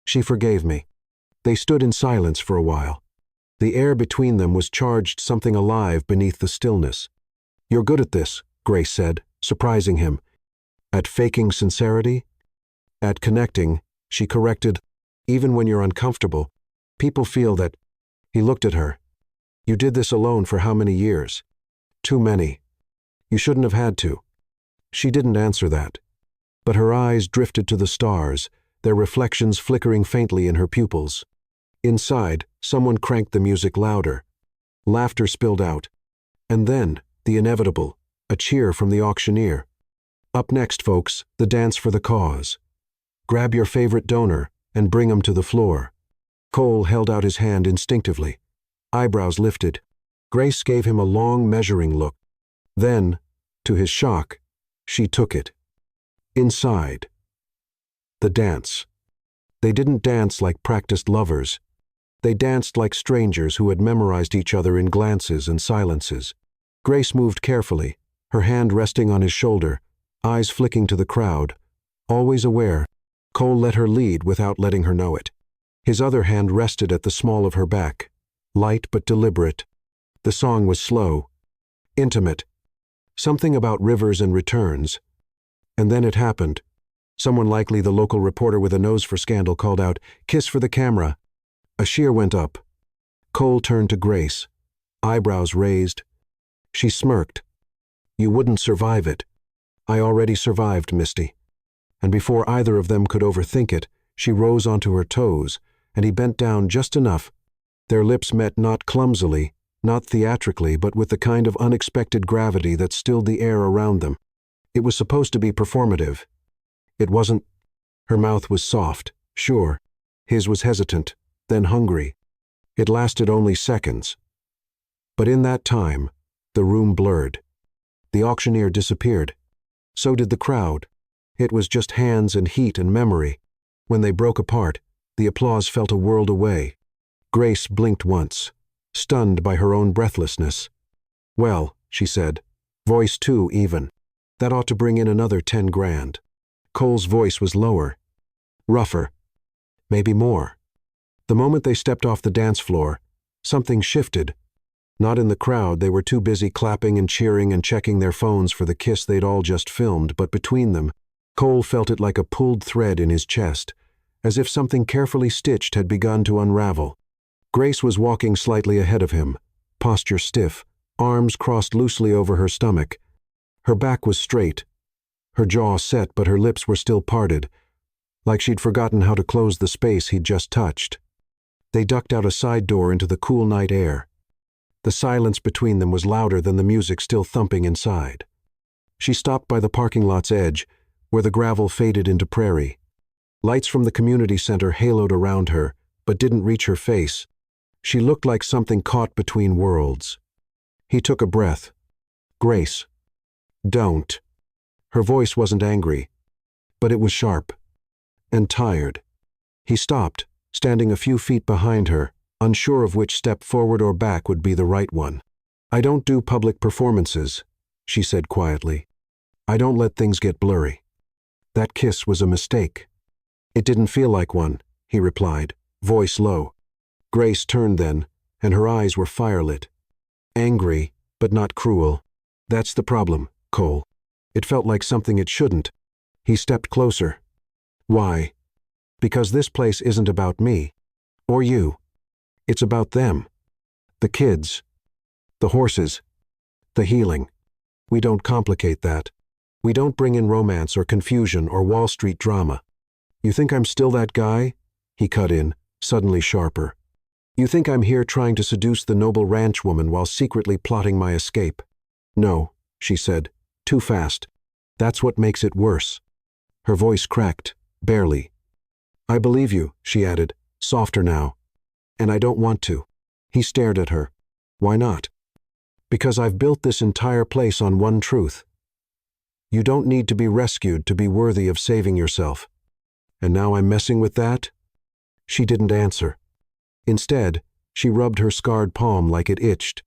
She forgave me. They stood in silence for a while. The air between them was charged something alive beneath the stillness. "You're good at this," Grace said, surprising him. "At faking sincerity?" "At connecting," she corrected. "Even when you're uncomfortable, people feel that." He looked at her. "You did this alone for how many years?" "Too many. You shouldn't have had to." She didn't answer that, but her eyes drifted to the stars, their reflections flickering faintly in her pupils. Inside, someone cranked the music louder. Laughter spilled out. And then, the inevitable, a cheer from the auctioneer. "Up next, folks, the dance for the cause. Grab your favorite donor and bring him to the floor." Cole held out his hand instinctively. Eyebrows lifted. Grace gave him a long, measuring look. Then, to his shock, she took it. Inside. The dance. They didn't dance like practiced lovers. They danced like strangers who had memorized each other in glances and silences. Grace moved carefully, her hand resting on his shoulder, eyes flicking to the crowd. Always aware, Cole let her lead without letting her know it. His other hand rested at the small of her back, light but deliberate. The song was slow, intimate, something about rivers and returns. And then it happened. Someone, likely the local reporter with a nose for scandal, called out, "Kiss for the camera." A cheer went up. Cole turned to Grace, eyebrows raised. She smirked. "You wouldn't survive it." "I already survived, Misty." And before either of them could overthink it, she rose onto her toes, and he bent down just enough. Their lips met not clumsily, not theatrically, but with the kind of unexpected gravity that stilled the air around them. It was supposed to be performative. It wasn't. Her mouth was soft, sure. His was hesitant, then hungry. It lasted only seconds. But in that time, the room blurred. The auctioneer disappeared. So did the crowd. It was just hands and heat and memory. When they broke apart, the applause felt a world away. Grace blinked once, stunned by her own breathlessness. "Well," she said, voice too even. That ought to bring in another 10 grand. Cole's voice was lower, rougher, maybe more. The moment they stepped off the dance floor, something shifted. Not in the crowd, they were too busy clapping and cheering and checking their phones for the kiss they'd all just filmed, but between them, Cole felt it like a pulled thread in his chest, as if something carefully stitched had begun to unravel. Grace was walking slightly ahead of him, posture stiff, arms crossed loosely over her stomach. Her back was straight, her jaw set, but her lips were still parted, like she'd forgotten how to close the space he'd just touched. They ducked out a side door into the cool night air. The silence between them was louder than the music still thumping inside. She stopped by the parking lot's edge, where the gravel faded into prairie. Lights from the community center haloed around her, but didn't reach her face. She looked like something caught between worlds. He took a breath. Grace. Don't. Her voice wasn't angry, but it was sharp and tired. He stopped, standing a few feet behind her, unsure of which step forward or back would be the right one. I don't do public performances, she said quietly. I don't let things get blurry. That kiss was a mistake. It didn't feel like one, he replied, voice low. Grace turned then, and her eyes were firelit. Angry, but not cruel. That's the problem, Cole. It felt like something it shouldn't. He stepped closer. Why? Because this place isn't about me. Or you. It's about them. The kids. The horses. The healing. We don't complicate that. We don't bring in romance or confusion or Wall Street drama. You think I'm still that guy? He cut in, suddenly sharper. You think I'm here trying to seduce the noble ranchwoman while secretly plotting my escape? No, she said, too fast. That's what makes it worse. Her voice cracked, barely. I believe you, she added, softer now. And I don't want to. He stared at her. Why not? Because I've built this entire place on one truth. You don't need to be rescued to be worthy of saving yourself. And now I'm messing with that? She didn't answer. Instead, she rubbed her scarred palm like it itched.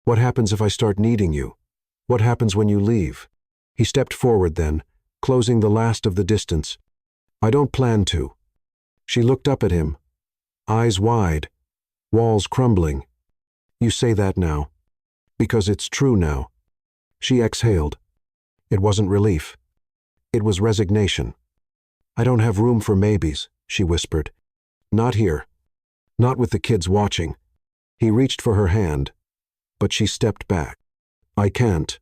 What happens if I start needing you? What happens when you leave? He stepped forward then, closing the last of the distance. I don't plan to. She looked up at him, eyes wide, walls crumbling. You say that now. Because it's true now. She exhaled. It wasn't relief. It was resignation. I don't have room for maybes, she whispered. Not here. Not with the kids watching. He reached for her hand, but she stepped back. I can't.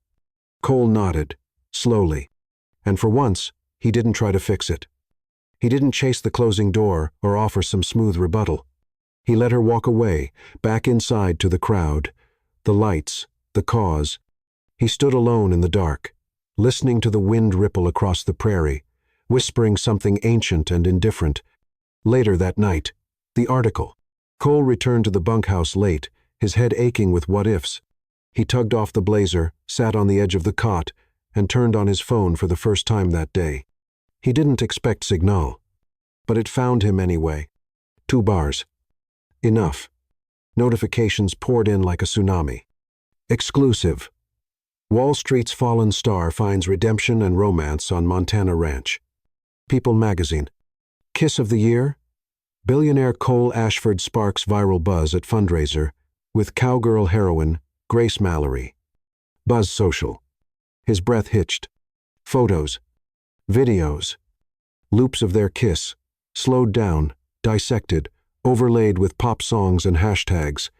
Cole nodded, slowly, and for once, he didn't try to fix it. He didn't chase the closing door or offer some smooth rebuttal. He let her walk away, back inside to the crowd, the lights, the cause. He stood alone in the dark, listening to the wind ripple across the prairie, whispering something ancient and indifferent. Later that night, the article. Cole returned to the bunkhouse late, his head aching with what-ifs. He tugged off the blazer, sat on the edge of the cot, and turned on his phone for the first time that day. He didn't expect Signal, but it found him anyway. 2 bars. Enough. Notifications poured in like a tsunami. Exclusive. Wall Street's fallen star finds redemption and romance on Montana ranch. People magazine. Kiss of the year? Billionaire Cole Ashford sparks viral buzz at fundraiser with Cowgirl heroine Grace Mallory. Buzz social. His breath hitched. Photos. Videos. Loops of their kiss, slowed down, dissected, overlaid with pop songs and hashtags.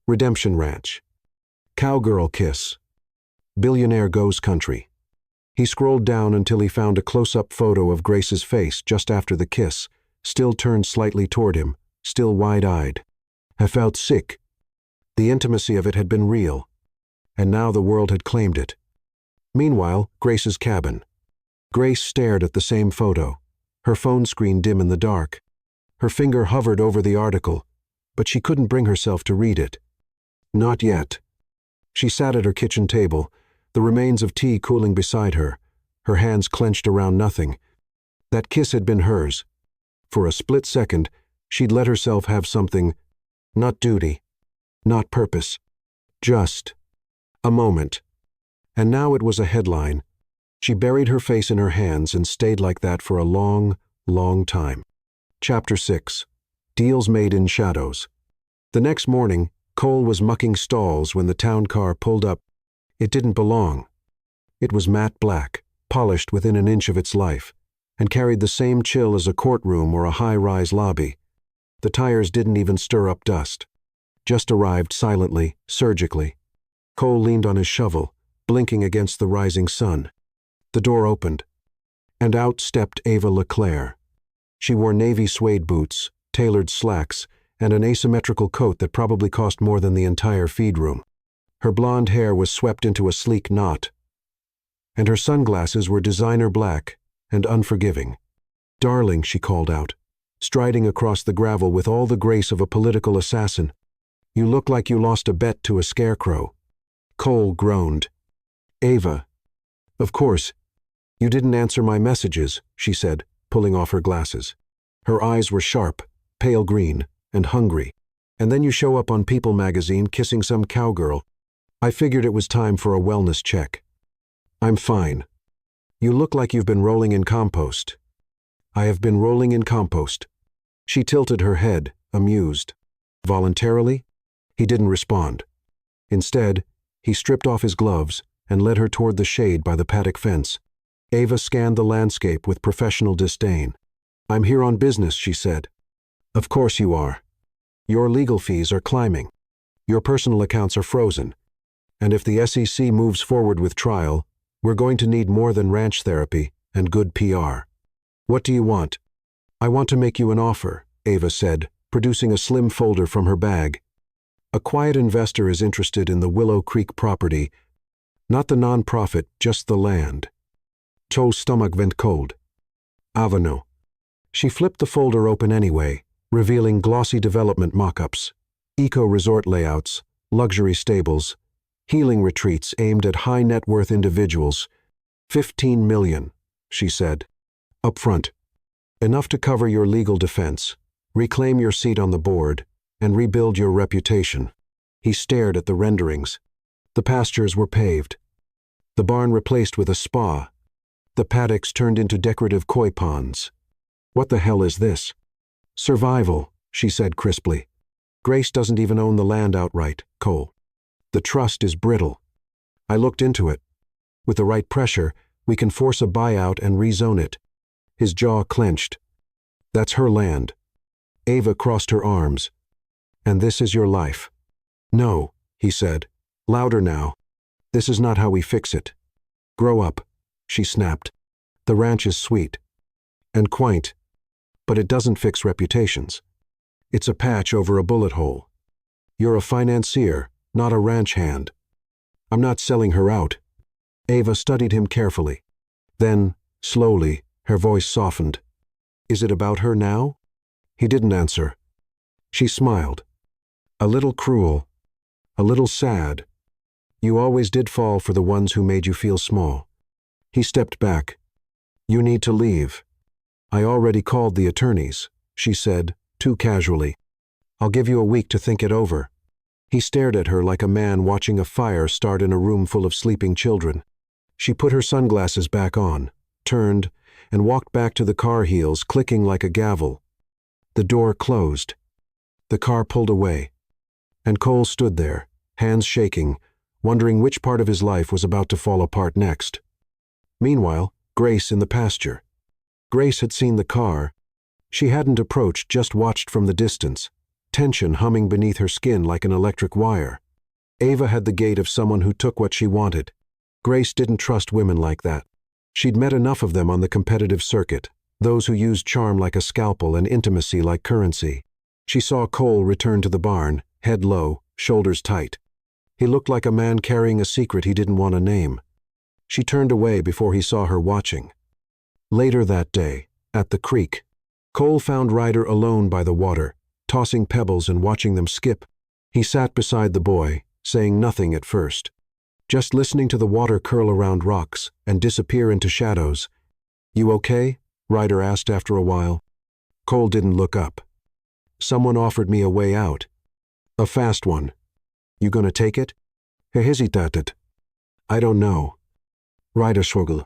Redemption Ranch. Cowgirl kiss. Billionaire goes country. He scrolled down until he found a close-up photo of Grace's face just after the kiss, still turned slightly toward him, still wide-eyed. I felt sick. The intimacy of it had been real, and now the world had claimed it. Meanwhile, Grace's cabin. Grace stared at the same photo, her phone screen dim in the dark. Her finger hovered over the article, but she couldn't bring herself to read it. Not yet. She sat at her kitchen table, the remains of tea cooling beside her, her hands clenched around nothing. That kiss had been hers. For a split second, she'd let herself have something, not duty, not purpose, just a moment. And now it was a headline, She buried her face in her hands and stayed like that for a long, long time. Chapter 6. Deals Made in Shadows. The next morning, Cole was mucking stalls when the town car pulled up. It didn't belong. It was matte black, polished within an inch of its life, and carried the same chill as a courtroom or a high-rise lobby. The tires didn't even stir up dust. Just arrived silently, surgically. Cole leaned on his shovel, blinking against the rising sun. The door opened, and out stepped Ava LeClaire. She wore navy suede boots, tailored slacks, and an asymmetrical coat that probably cost more than the entire feed room. Her blonde hair was swept into a sleek knot, and her sunglasses were designer black and unforgiving. "Darling," she called out, striding across the gravel with all the grace of a political assassin. "You look like you lost a bet to a scarecrow." Cole groaned. "Ava, of course. You didn't answer my messages," she said, pulling off her glasses. Her eyes were sharp, pale green, and hungry. "And then you show up on People magazine kissing some cowgirl. I figured it was time for a wellness check." "I'm fine. You look like you've been rolling in compost." "I have been rolling in compost." She tilted her head, amused. "Voluntarily?" He didn't respond. Instead, he stripped off his gloves and led her toward the shade by the paddock fence. Ava scanned the landscape with professional disdain. "I'm here on business," she said. "Of course you are. Your legal fees are climbing. Your personal accounts are frozen. And if the SEC moves forward with trial, we're going to need more than ranch therapy and good PR. What do you want?" "I want to make you an offer," Ava said, producing a slim folder from her bag. "A quiet investor is interested in the Willow Creek property. Not the non-profit, just the land." Joe's stomach went cold. "Avano." She flipped the folder open anyway, revealing glossy development mock-ups, eco-resort layouts, luxury stables, healing retreats aimed at high-net-worth individuals. $15 million, she said. "Upfront. Enough to cover your legal defense, reclaim your seat on the board, and rebuild your reputation." He stared at the renderings. The pastures were paved. The barn replaced with a spa. The paddocks turned into decorative koi ponds. "What the hell is this?" "Survival," she said crisply. "Grace doesn't even own the land outright, Cole. The trust is brittle. I looked into it. With the right pressure, we can force a buyout and rezone it." His jaw clenched. "That's her land." Ava crossed her arms. "And this is your life." "No," he said, louder now. "This is not how we fix it." "Grow up," she snapped. "The ranch is sweet and quaint, but it doesn't fix reputations. It's a patch over a bullet hole. You're a financier, not a ranch hand. I'm not selling her out." Ava studied him carefully. Then, slowly, her voice softened. "Is it about her now?" He didn't answer. She smiled. "A little cruel, a little sad. You always did fall for the ones who made you feel small." He stepped back. "You need to leave." "I already called the attorneys," she said, too casually. "I'll give you a week to think it over." He stared at her like a man watching a fire start in a room full of sleeping children. She put her sunglasses back on, turned, and walked back to the car heels, clicking like a gavel. The door closed. The car pulled away. And Cole stood there, hands shaking, wondering which part of his life was about to fall apart next. Meanwhile, Grace in the pasture. Grace had seen the car. She hadn't approached, just watched from the distance, tension humming beneath her skin like an electric wire. Ava had the gait of someone who took what she wanted. Grace didn't trust women like that. She'd met enough of them on the competitive circuit, those who used charm like a scalpel and intimacy like currency. She saw Cole return to the barn, head low, shoulders tight. He looked like a man carrying a secret he didn't want to name. She turned away before he saw her watching. Later that day, at the creek, Cole found Ryder alone by the water, tossing pebbles and watching them skip. He sat beside the boy, saying nothing at first, just listening to the water curl around rocks and disappear into shadows. "You okay?" Ryder asked after a while. Cole didn't look up. "Someone offered me a way out. A fast one. You gonna take it?" He hesitated. "I don't know." Ryder struggled.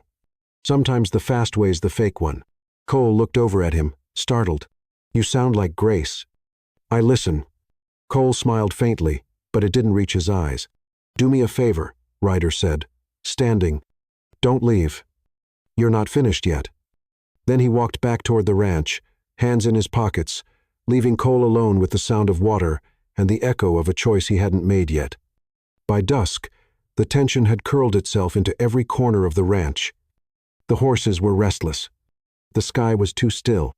Sometimes the fast way's the fake one. Cole looked over at him, startled. You sound like Grace. I listen. Cole smiled faintly, but it didn't reach his eyes. Do me a favor, Ryder said, standing. Don't leave. You're not finished yet. Then he walked back toward the ranch, hands in his pockets, leaving Cole alone with the sound of water and the echo of a choice he hadn't made yet. By dusk, the tension had curled itself into every corner of the ranch. The horses were restless. The sky was too still.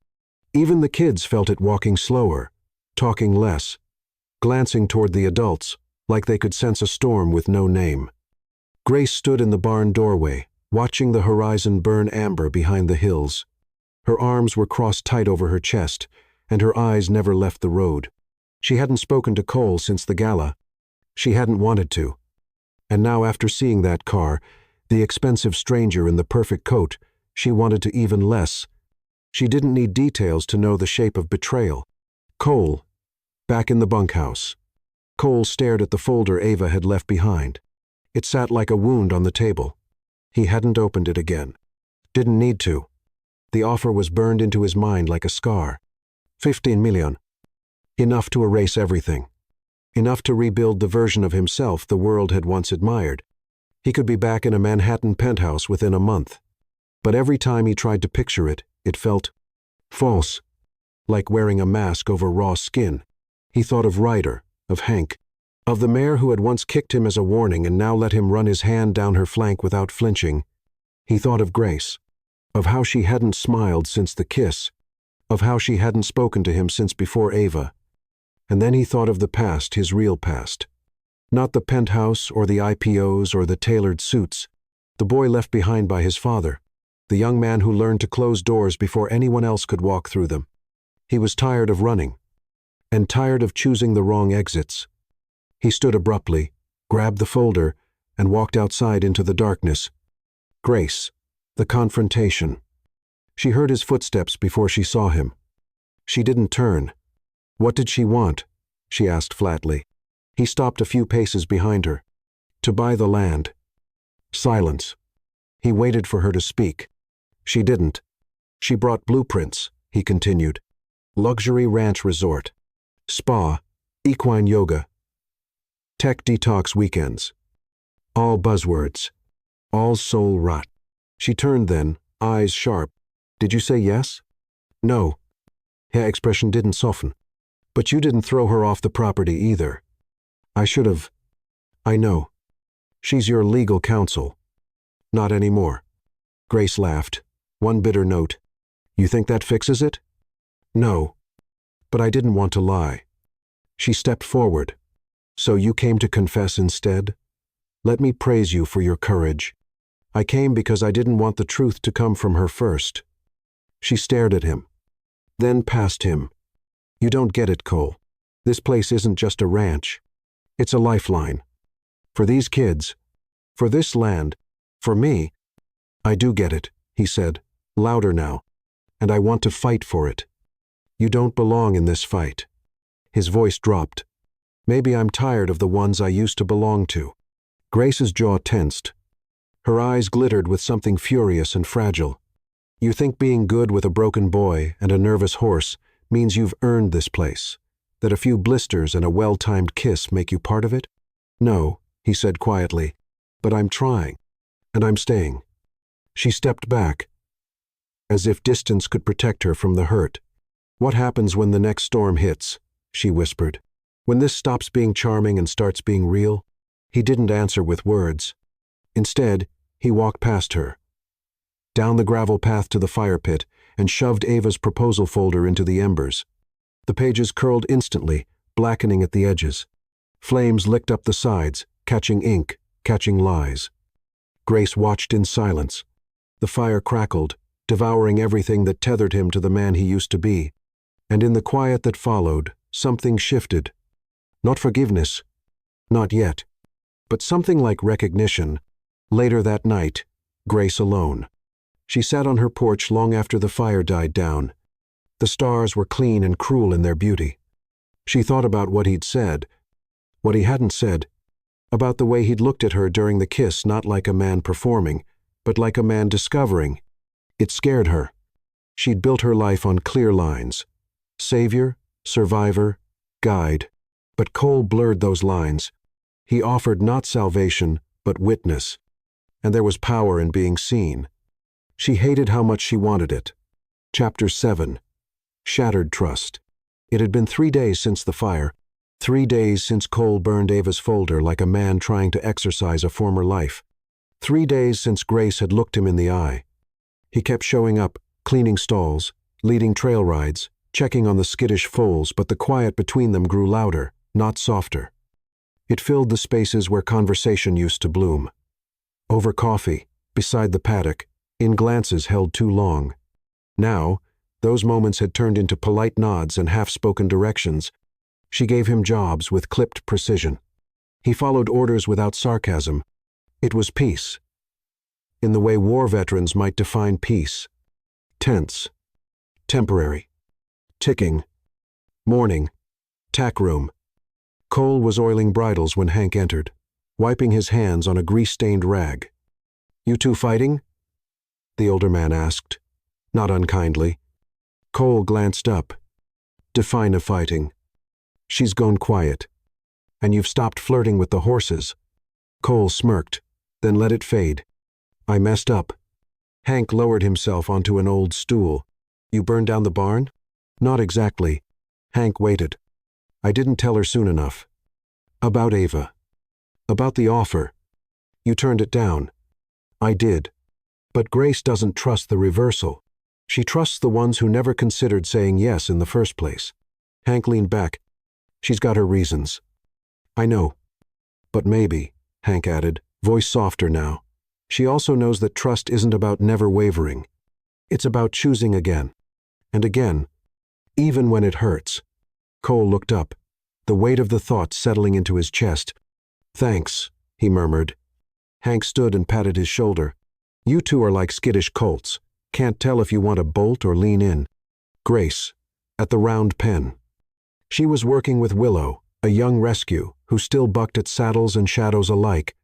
Even the kids felt it walking slower, talking less, glancing toward the adults like they could sense a storm with no name. Grace stood in the barn doorway, watching the horizon burn amber behind the hills. Her arms were crossed tight over her chest, and her eyes never left the road. She hadn't spoken to Cole since the gala. She hadn't wanted to. And now, after seeing that car, the expensive stranger in the perfect coat, she wanted to even less. She didn't need details to know the shape of betrayal. Cole, back in the bunkhouse. Cole stared at the folder Ava had left behind. It sat like a wound on the table. He hadn't opened it again. Didn't need to. The offer was burned into his mind like a scar. 15 million. Enough to erase everything. Enough to rebuild the version of himself the world had once admired. He could be back in a Manhattan penthouse within a month. But every time he tried to picture it, it felt false, like wearing a mask over raw skin. He thought of Ryder, of Hank, of the mare who had once kicked him as a warning and now let him run his hand down her flank without flinching. He thought of Grace, of how she hadn't smiled since the kiss, of how she hadn't spoken to him since before Ava. And then he thought of the past, his real past. Not the penthouse or the IPOs or the tailored suits. The boy left behind by his father. The young man who learned to close doors before anyone else could walk through them. He was tired of running, and tired of choosing the wrong exits. He stood abruptly, grabbed the folder, and walked outside into the darkness. Grace, the confrontation. She heard his footsteps before she saw him. She didn't turn. What did she want? She asked flatly. He stopped a few paces behind her. To buy the land. Silence. He waited for her to speak. She didn't. She brought blueprints, he continued. Luxury ranch resort. Spa. Equine yoga. Tech detox weekends. All buzzwords. All soul rot. She turned then, eyes sharp. Did you say yes? No. Her expression didn't soften. But you didn't throw her off the property either. I should have. I know. She's your legal counsel. Not anymore. Grace laughed. One bitter note. You think that fixes it? No. But I didn't want to lie. She stepped forward. So you came to confess instead? Let me praise you for your courage. I came because I didn't want the truth to come from her first. She stared at him. Then past him. You don't get it, Cole. This place isn't just a ranch. It's a lifeline. For these kids. For this land. For me. I do get it, he said, louder now. And I want to fight for it. You don't belong in this fight. His voice dropped. Maybe I'm tired of the ones I used to belong to. Grace's jaw tensed. Her eyes glittered with something furious and fragile. You think being good with a broken boy and a nervous horse means you've earned this place, that a few blisters and a well-timed kiss make you part of it? No, he said quietly, but I'm trying, and I'm staying. She stepped back, as if distance could protect her from the hurt. What happens when the next storm hits? She whispered. When this stops being charming and starts being real? He didn't answer with words. Instead, he walked past her, down the gravel path to the fire pit, and shoved Ava's proposal folder into the embers. The pages curled instantly, blackening at the edges. Flames licked up the sides, catching ink, catching lies. Grace watched in silence. The fire crackled, devouring everything that tethered him to the man he used to be. And in the quiet that followed, something shifted. Not forgiveness. Not yet. But something like recognition. Later that night, Grace alone. She sat on her porch long after the fire died down. The stars were clean and cruel in their beauty. She thought about what he'd said, what he hadn't said, about the way he'd looked at her during the kiss, not like a man performing, but like a man discovering. It scared her. She'd built her life on clear lines. Savior, survivor, guide. But Cole blurred those lines. He offered not salvation, but witness. And there was power in being seen. She hated how much she wanted it. Chapter 7. Shattered Trust. It had been 3 days since the fire. 3 days since Cole burned Ava's folder like a man trying to exorcise a former life. 3 days since Grace had looked him in the eye. He kept showing up, cleaning stalls, leading trail rides, checking on the skittish foals, but the quiet between them grew louder, not softer. It filled the spaces where conversation used to bloom. Over coffee, beside the paddock, in glances held too long. Now, those moments had turned into polite nods and half-spoken directions. She gave him jobs with clipped precision. He followed orders without sarcasm. It was peace. In the way war veterans might define peace. Tense. Temporary. Ticking. Morning. Tack room. Cole was oiling bridles when Hank entered, wiping his hands on a grease-stained rag. "You two fighting?" the older man asked, not unkindly. Cole glanced up. "Define a fighting." "She's gone quiet. And you've stopped flirting with the horses." Cole smirked, then let it fade. "I messed up." Hank lowered himself onto an old stool. "You burned down the barn?" "Not exactly." Hank waited. "I didn't tell her soon enough." "About Ava." "About the offer." "You turned it down." "I did. But Grace doesn't trust the reversal. She trusts the ones who never considered saying yes in the first place." Hank leaned back. "She's got her reasons." "I know. But maybe," Hank added, voice softer now, "she also knows that trust isn't about never wavering. It's about choosing again. And again. Even when it hurts." Cole looked up, the weight of the thought settling into his chest. "Thanks," he murmured. Hank stood and patted his shoulder. "You two are like skittish colts. Can't tell if you want to bolt or lean in." Grace, at the round pen. She was working with Willow, a young rescue, who still bucked at saddles and shadows alike.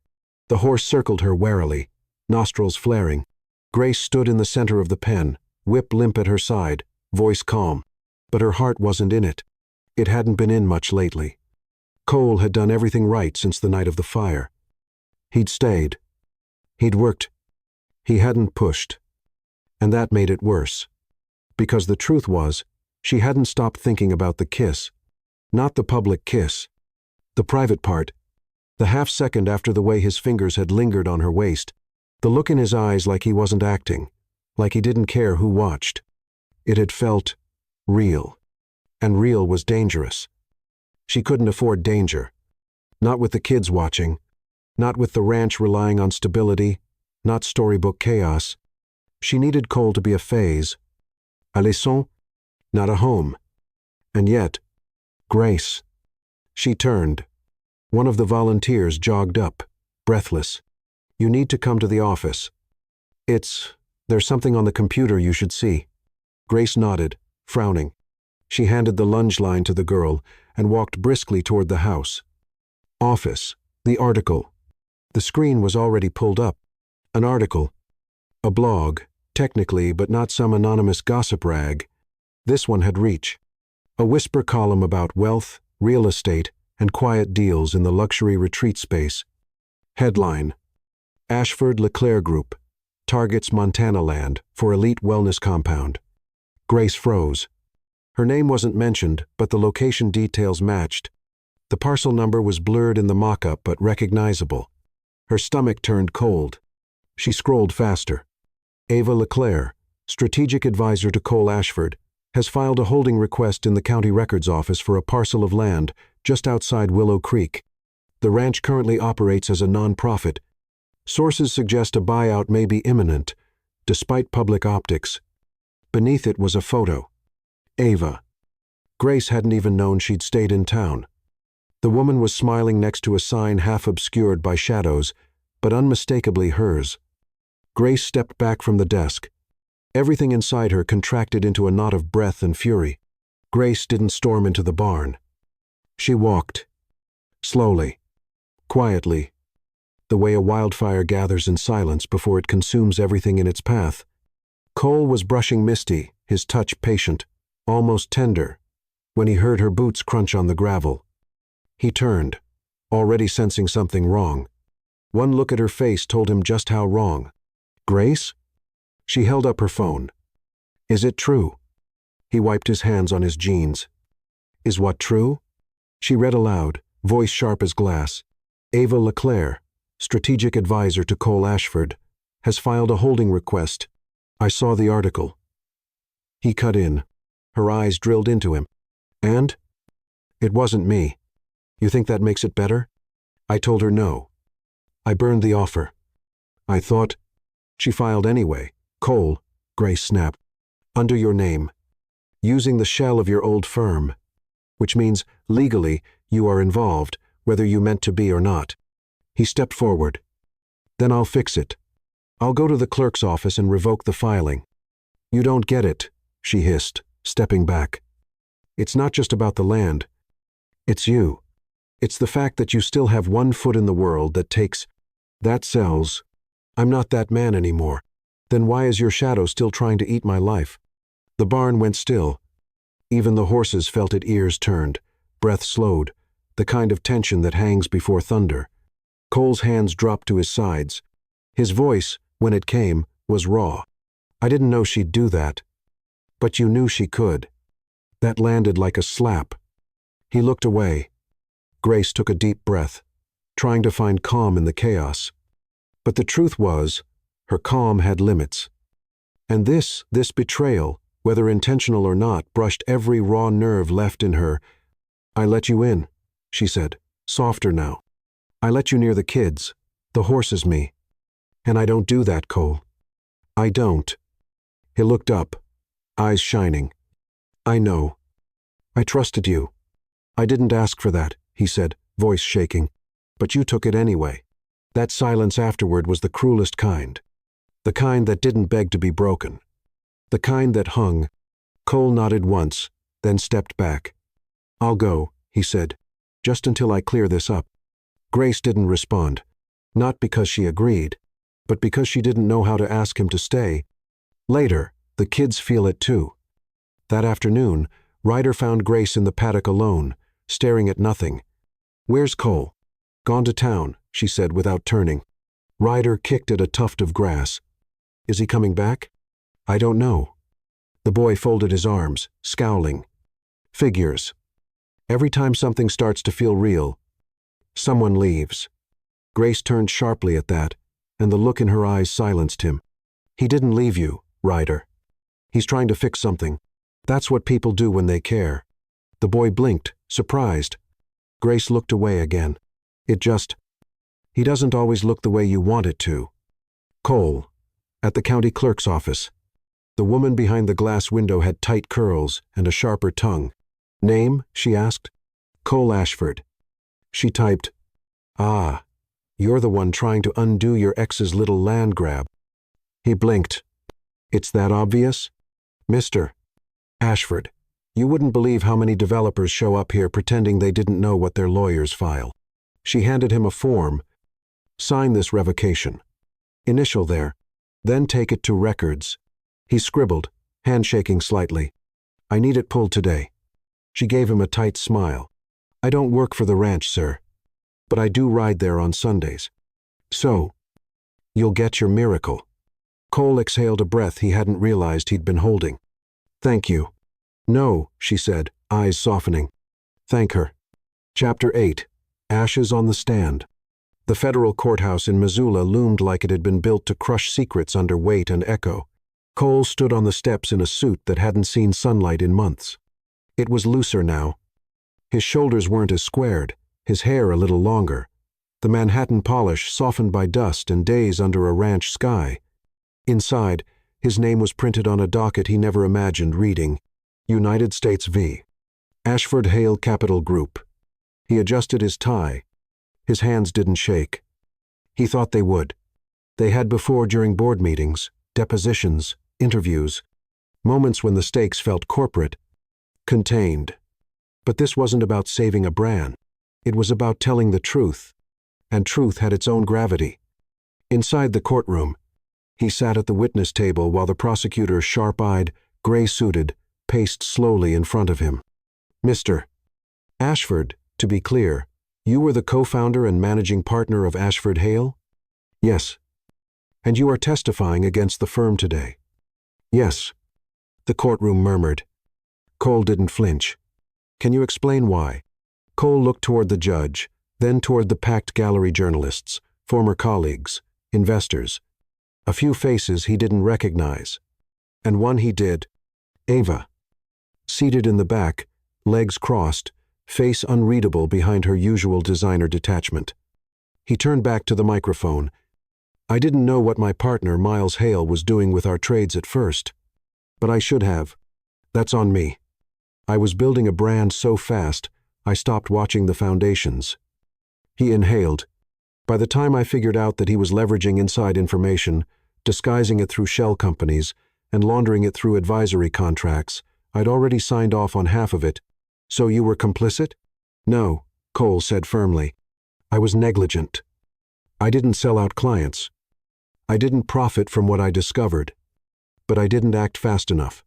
The horse circled her warily, nostrils flaring. Grace stood in the center of the pen, whip limp at her side, voice calm. But her heart wasn't in it. It hadn't been in much lately. Cole had done everything right since the night of the fire. He'd stayed. He'd worked. He hadn't pushed. And that made it worse. Because the truth was, she hadn't stopped thinking about the kiss. Not the public kiss. The private part. The half-second after the way his fingers had lingered on her waist. The look in his eyes like he wasn't acting. Like he didn't care who watched. It had felt real. And real was dangerous. She couldn't afford danger. Not with the kids watching. Not with the ranch relying on stability. Not storybook chaos. She needed Cole to be a phase. A leçon, not a home. And yet, Grace. She turned. One of the volunteers jogged up, breathless. "You need to come to the office." There's something on the computer you should see." Grace nodded, frowning. She handed the lunge line to the girl and walked briskly toward the house. Office. The article. The screen was already pulled up. An article. A blog, technically, but not some anonymous gossip rag. This one had reach. A whisper column about wealth, real estate, and quiet deals in the luxury retreat space. Headline: Ashford LeClaire Group targets Montana land for elite wellness compound. Grace froze. Her name wasn't mentioned, but the location details matched. The parcel number was blurred in the mock-up but recognizable. Her stomach turned cold. She scrolled faster. Ava LeClaire, strategic advisor to Cole Ashford, has filed a holding request in the county records office for a parcel of land just outside Willow Creek. The ranch currently operates as a non-profit. Sources suggest a buyout may be imminent, despite public optics. Beneath it was a photo. Ava. Grace hadn't even known she'd stayed in town. The woman was smiling next to a sign half obscured by shadows, but unmistakably hers. Grace stepped back from the desk. Everything inside her contracted into a knot of breath and fury. Grace didn't storm into the barn. She walked. Slowly. Quietly. the way a wildfire gathers in silence before it consumes everything in its path. Cole was brushing Misty, his touch patient, almost tender, when he heard her boots crunch on the gravel. He turned, already sensing something wrong. One look at her face told him just how wrong. "Grace?" She held up her phone. "Is it true?" He wiped his hands on his jeans. "Is what true?" She read aloud, voice sharp as glass. "Ava LeClaire, strategic advisor to Cole Ashford, has filed a holding request. I saw the article." He cut in. Her eyes drilled into him. "And?" "It wasn't me. You think that makes it better?" I told her no. I burned the offer. I thought. She filed anyway. "Cole," Grace snapped. "Under your name. Using the shell of your old firm. Which means, legally, you are involved, whether you meant to be or not." He stepped forward. "Then I'll fix it. I'll go to the clerk's office and revoke the filing." "You don't get it," she hissed, stepping back. "It's not just about the land. It's you. It's the fact that you still have one foot in the world that takes. That sells. I'm not that man anymore. Then why is your shadow still trying to eat my life?" The barn went still. Even the horses felt its ears turned, breath slowed, the kind of tension that hangs before thunder. Cole's hands dropped to his sides. His voice, when it came, was raw. "I didn't know she'd do that. But you knew she could." That landed like a slap. He looked away. Grace took a deep breath, trying to find calm in the chaos. But the truth was, her calm had limits. And this betrayal, whether intentional or not, brushed every raw nerve left in her. "I let you in," she said, softer now. "I let you near the kids, the horses, me. And I don't do that, Cole. I don't." He looked up, eyes shining. "I know. I trusted you. I didn't ask for that," he said, voice shaking. "But you took it anyway." That silence afterward was the cruelest kind. The kind that didn't beg to be broken. The kind that hung. Cole nodded once, then stepped back. "I'll go," he said, "just until I clear this up." Grace didn't respond. Not because she agreed, but because she didn't know how to ask him to stay. Later, the kids feel it too. That afternoon, Ryder found Grace in the paddock alone, staring at nothing. "Where's Cole?" "Gone to town," she said without turning. Ryder kicked at a tuft of grass. "Is he coming back?" "I don't know." The boy folded his arms, scowling. Figures. Every time something starts to feel real, someone leaves. Grace turned sharply at that, and the look in her eyes silenced him. "He didn't leave you, Ryder. He's trying to fix something. That's what people do when they care." The boy blinked, surprised. Grace looked away again. He doesn't always look the way you want it to." Cole, at the county clerk's office. The woman behind the glass window had tight curls and a sharper tongue. "Name?" she asked. "Cole Ashford." She typed, "Ah, you're the one trying to undo your ex's little land grab." He blinked. "It's that obvious?" "Mr. Ashford, you wouldn't believe how many developers show up here pretending they didn't know what their lawyers file." She handed him a form. "Sign this revocation. Initial there. Then take it to records." He scribbled, handshaking slightly. "I need it pulled today." She gave him a tight smile. "I don't work for the ranch, sir. But I do ride there on Sundays. So, you'll get your miracle." Cole exhaled a breath he hadn't realized he'd been holding. "Thank you." "No," she said, eyes softening. "Thank her." Chapter 8. Ashes on the Stand. The federal courthouse in Missoula loomed like it had been built to crush secrets under weight and echo. Cole stood on the steps in a suit that hadn't seen sunlight in months. It was looser now. His shoulders weren't as squared, his hair a little longer. The Manhattan polish softened by dust and days under a ranch sky. Inside, his name was printed on a docket he never imagined reading. United States v. Ashford Hale Capital Group. He adjusted his tie. His hands didn't shake. He thought they would. They had before during board meetings, depositions, interviews, moments when the stakes felt corporate, contained. But this wasn't about saving a brand. It was about telling the truth. and truth had its own gravity. Inside the courtroom, he sat at the witness table while the prosecutor, sharp-eyed, gray-suited, paced slowly in front of him. Mr. Ashford, to be clear, you were the co-founder and managing partner of Ashford Hale? Yes. And you are testifying against the firm today? Yes. The courtroom murmured. Cole didn't flinch. Can you explain why? Cole looked toward the judge, then toward the packed gallery journalists, former colleagues, investors. A few faces he didn't recognize. And one he did. Ava. Seated in the back, legs crossed, face unreadable behind her usual designer detachment. He turned back to the microphone. I didn't know what my partner, Miles Hale, was doing with our trades at first. But I should have. That's on me. I was building a brand so fast, I stopped watching the foundations. He inhaled. By the time I figured out that he was leveraging inside information, disguising it through shell companies, and laundering it through advisory contracts, I'd already signed off on half of it. So you were complicit? No, Cole said firmly. I was negligent. I didn't sell out clients. I didn't profit from what I discovered. But I didn't act fast enough.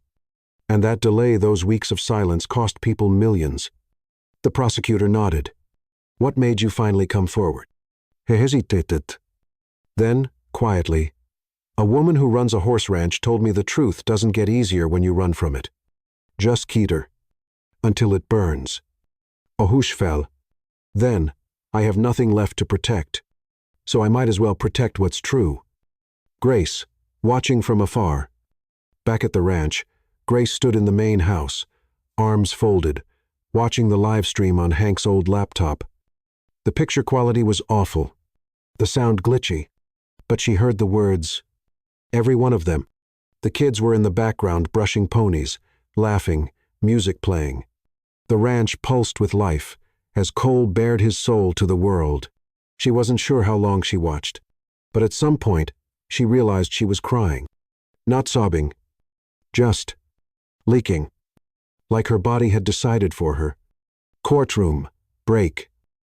And that delay, those weeks of silence, cost people millions. The prosecutor nodded. What made you finally come forward? He hesitated. Then, quietly, a woman who runs a horse ranch told me the truth doesn't get easier when you run from it. Just Keter. Until it burns. Ohush fell. Then, I have nothing left to protect. So I might as well protect what's true. Grace, watching from afar. Back at the ranch, Grace stood in the main house, arms folded, watching the live stream on Hank's old laptop. The picture quality was awful, the sound glitchy, but she heard the words. Every one of them. The kids were in the background brushing ponies, laughing, music playing. The ranch pulsed with life, as Cole bared his soul to the world. She wasn't sure how long she watched, but at some point, she realized she was crying. Not sobbing. Just leaking. Like her body had decided for her. Courtroom. Break.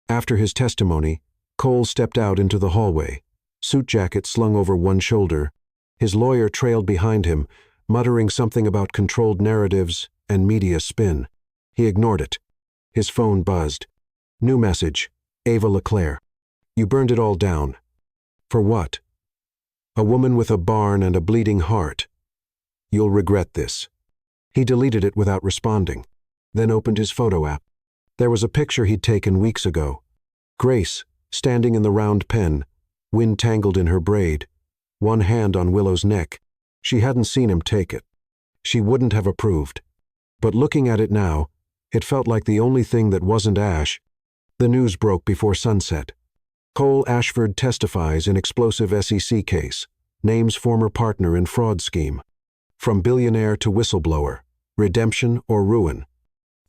After his testimony, Cole stepped out into the hallway, suit jacket slung over one shoulder. His lawyer trailed behind him, muttering something about controlled narratives and media spin. He ignored it. His phone buzzed. New message. Ava LeClaire. You burned it all down. For what? A woman with a barn and a bleeding heart. You'll regret this. He deleted it without responding, then opened his photo app. There was a picture he'd taken weeks ago. Grace, standing in the round pen, wind tangled in her braid, one hand on Willow's neck. She hadn't seen him take it. She wouldn't have approved. But looking at it now, it felt like the only thing that wasn't Ash. The news broke before sunset. Cole Ashford testifies in explosive SEC case, names former partner in fraud scheme. From billionaire to whistleblower, redemption or ruin.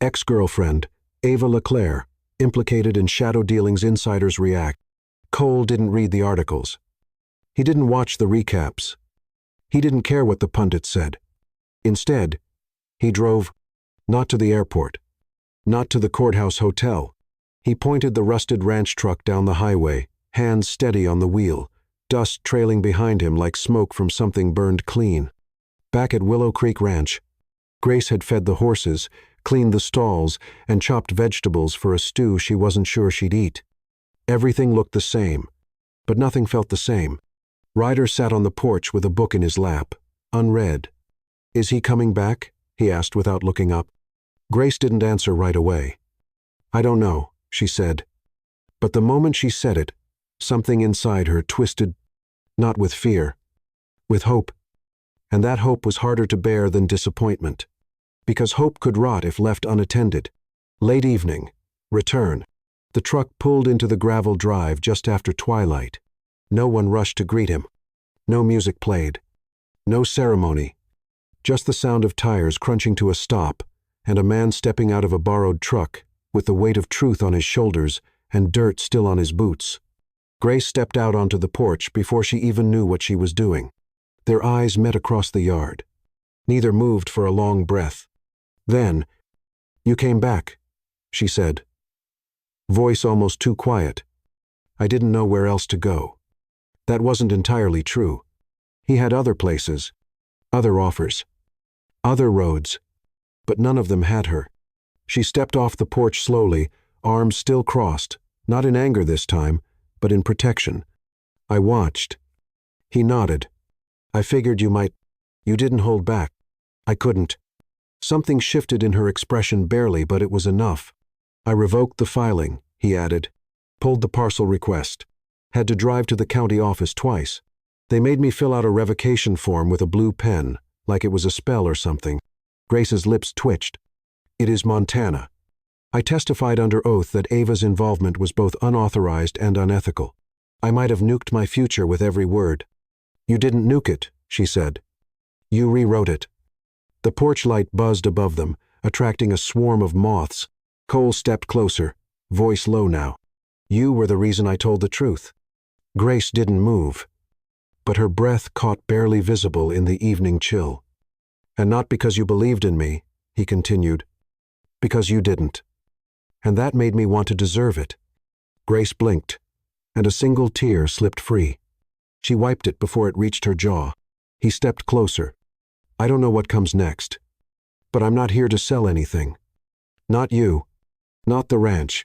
Ex-girlfriend, Ava LeClaire, implicated in shadow dealings. Insiders react. Cole didn't read the articles. He didn't watch the recaps. He didn't care what the pundits said. Instead, he drove, not to the airport, not to the courthouse hotel. He pointed the rusted ranch truck down the highway, hands steady on the wheel, dust trailing behind him like smoke from something burned clean. Back at Willow Creek Ranch, Grace had fed the horses, cleaned the stalls, and chopped vegetables for a stew she wasn't sure she'd eat. Everything looked the same, but nothing felt the same. Ryder sat on the porch with a book in his lap, unread. Is he coming back? He asked without looking up. Grace didn't answer right away. I don't know, she said. But the moment she said it, something inside her twisted, not with fear, with hope. And that hope was harder to bear than disappointment. Because hope could rot if left unattended. Late evening. Return. The truck pulled into the gravel drive just after twilight. No one rushed to greet him. No music played. No ceremony. Just the sound of tires crunching to a stop, and a man stepping out of a borrowed truck, with the weight of truth on his shoulders and dirt still on his boots. Grace stepped out onto the porch before she even knew what she was doing. Their eyes met across the yard. Neither moved for a long breath. Then, you came back, she said. Voice almost too quiet. I didn't know where else to go. That wasn't entirely true. He had other places, other offers, other roads, but none of them had her. She stepped off the porch slowly, arms still crossed, not in anger this time, but in protection. I watched. He nodded. I figured you might. You didn't hold back. I couldn't. Something shifted in her expression barely, but it was enough. I revoked the filing, he added. Pulled the parcel request. Had to drive to the county office twice. They made me fill out a revocation form with a blue pen, like it was a spell or something. Grace's lips twitched. It is Montana. I testified under oath that Ava's involvement was both unauthorized and unethical. I might have nuked my future with every word. You didn't nuke it, she said. You rewrote it. The porch light buzzed above them, attracting a swarm of moths. Cole stepped closer, voice low now. You were the reason I told the truth. Grace didn't move, but her breath caught barely visible in the evening chill. And not because you believed in me, he continued, because you didn't. And that made me want to deserve it. Grace blinked, and a single tear slipped free. She wiped it before it reached her jaw. He stepped closer. I don't know what comes next, but I'm not here to sell anything. Not you, not the ranch,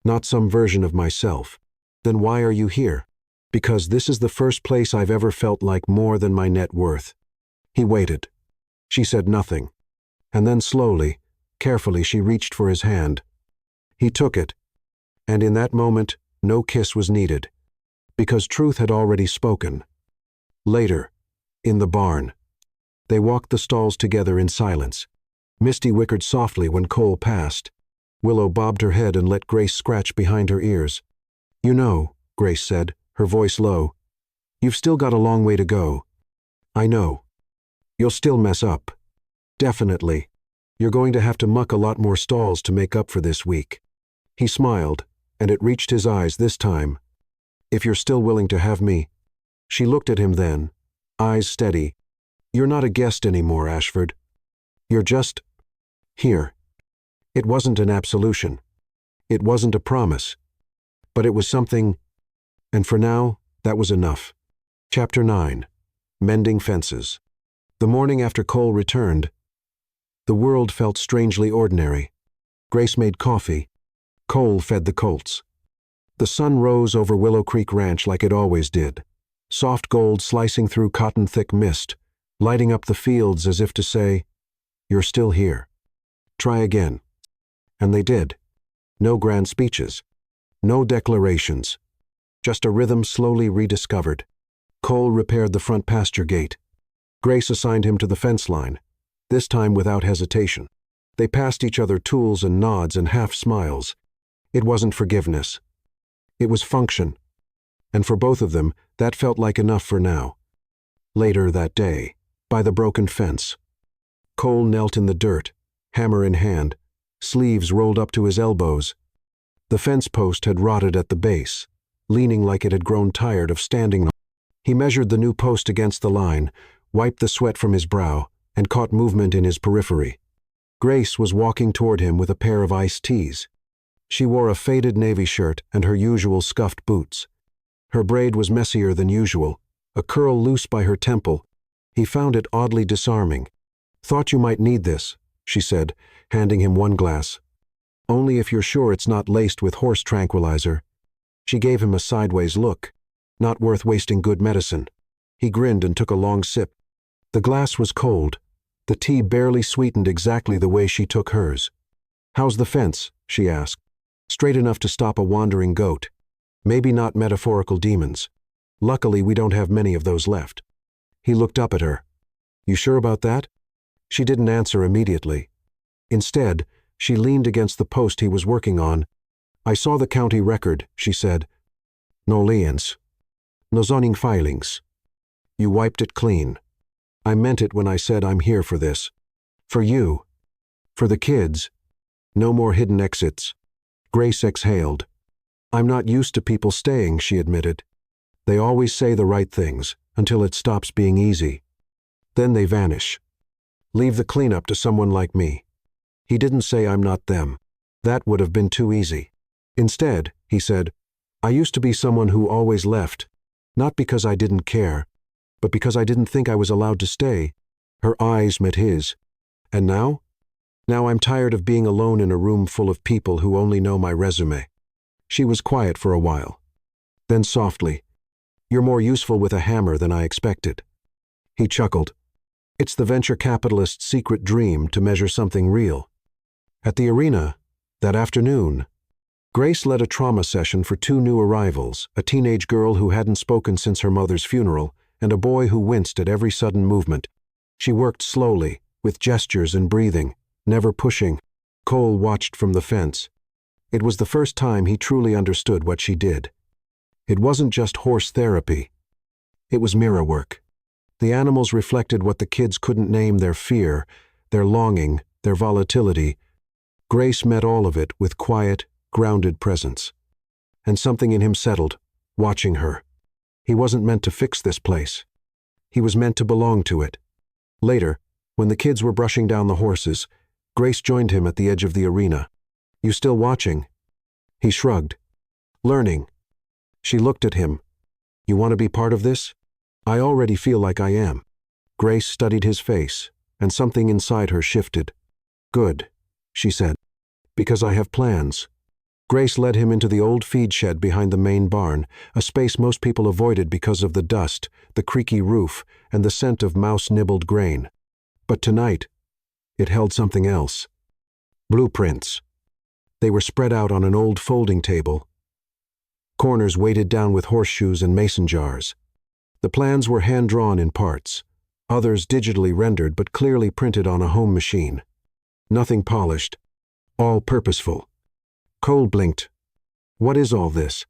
not some version of myself. Then why are you here? Because this is the first place I've ever felt like more than my net worth. He waited. She said nothing. And then slowly, carefully, she reached for his hand. He took it. And in that moment, no kiss was needed. Because truth had already spoken. Later, in the barn. They walked the stalls together in silence. Misty whickered softly when Cole passed. Willow bobbed her head and let Grace scratch behind her ears. You know, Grace said, her voice low, you've still got a long way to go. I know. You'll still mess up. Definitely. You're going to have to muck a lot more stalls to make up for this week. He smiled, and it reached his eyes this time. If you're still willing to have me. She looked at him then, eyes steady. You're not a guest anymore, Ashford. You're just here. It wasn't an absolution. It wasn't a promise. But it was something, and for now, that was enough. Chapter 9. Mending Fences. The morning after Cole returned, the world felt strangely ordinary. Grace made coffee. Cole fed the colts. The sun rose over Willow Creek Ranch like it always did, soft gold slicing through cotton-thick mist, lighting up the fields as if to say, you're still here. Try again. And they did. No grand speeches. No declarations. Just a rhythm slowly rediscovered. Cole repaired the front pasture gate. Grace assigned him to the fence line, this time without hesitation. They passed each other tools and nods and half smiles. It wasn't forgiveness. It was function. And for both of them, that felt like enough for now. Later that day, by the broken fence, Cole knelt in the dirt, hammer in hand, sleeves rolled up to his elbows. The fence post had rotted at the base, leaning like it had grown tired of standing. He measured the new post against the line, wiped the sweat from his brow, and caught movement in his periphery. Grace was walking toward him with a pair of iced teas. She wore a faded navy shirt and her usual scuffed boots. Her braid was messier than usual, a curl loose by her temple. He found it oddly disarming. Thought you might need this, she said, handing him one glass. Only if you're sure it's not laced with horse tranquilizer. She gave him a sideways look. Not worth wasting good medicine. He grinned and took a long sip. The glass was cold. The tea barely sweetened exactly the way she took hers. How's the fence? She asked. Straight enough to stop a wandering goat. Maybe not metaphorical demons. Luckily, we don't have many of those left. He looked up at her. You sure about that? She didn't answer immediately. Instead, she leaned against the post he was working on. I saw the county record, she said. No liens. No zoning filings. You wiped it clean. I meant it when I said I'm here for this. For you. For the kids. No more hidden exits. Grace exhaled. I'm not used to people staying, she admitted. They always say the right things, until it stops being easy. Then they vanish. Leave the cleanup to someone like me. He didn't say I'm not them. That would have been too easy. Instead, he said, I used to be someone who always left, not because I didn't care, but because I didn't think I was allowed to stay. Her eyes met his. And now? Now I'm tired of being alone in a room full of people who only know my resume. She was quiet for a while. Then softly, "You're more useful with a hammer than I expected." He chuckled. It's the venture capitalist's secret dream to measure something real. At the arena, that afternoon, Grace led a trauma session for two new arrivals, a teenage girl who hadn't spoken since her mother's funeral, and a boy who winced at every sudden movement. She worked slowly, with gestures and breathing, never pushing. Cole watched from the fence. It was the first time he truly understood what she did. It wasn't just horse therapy. It was mirror work. The animals reflected what the kids couldn't name: their fear, their longing, their volatility. Grace met all of it with quiet, grounded presence. And something in him settled, watching her. He wasn't meant to fix this place. He was meant to belong to it. Later, when the kids were brushing down the horses, Grace joined him at the edge of the arena. "You still watching?" He shrugged. "Learning." She looked at him. "You want to be part of this?" "I already feel like I am." Grace studied his face, and something inside her shifted. "Good," she said, "because I have plans." Grace led him into the old feed shed behind the main barn, a space most people avoided because of the dust, the creaky roof, and the scent of mouse-nibbled grain. But tonight, it held something else. Blueprints. They were spread out on an old folding table, corners weighted down with horseshoes and mason jars. The plans were hand-drawn in parts, others digitally rendered but clearly printed on a home machine. Nothing polished, all purposeful. Cole blinked. "What is all this?"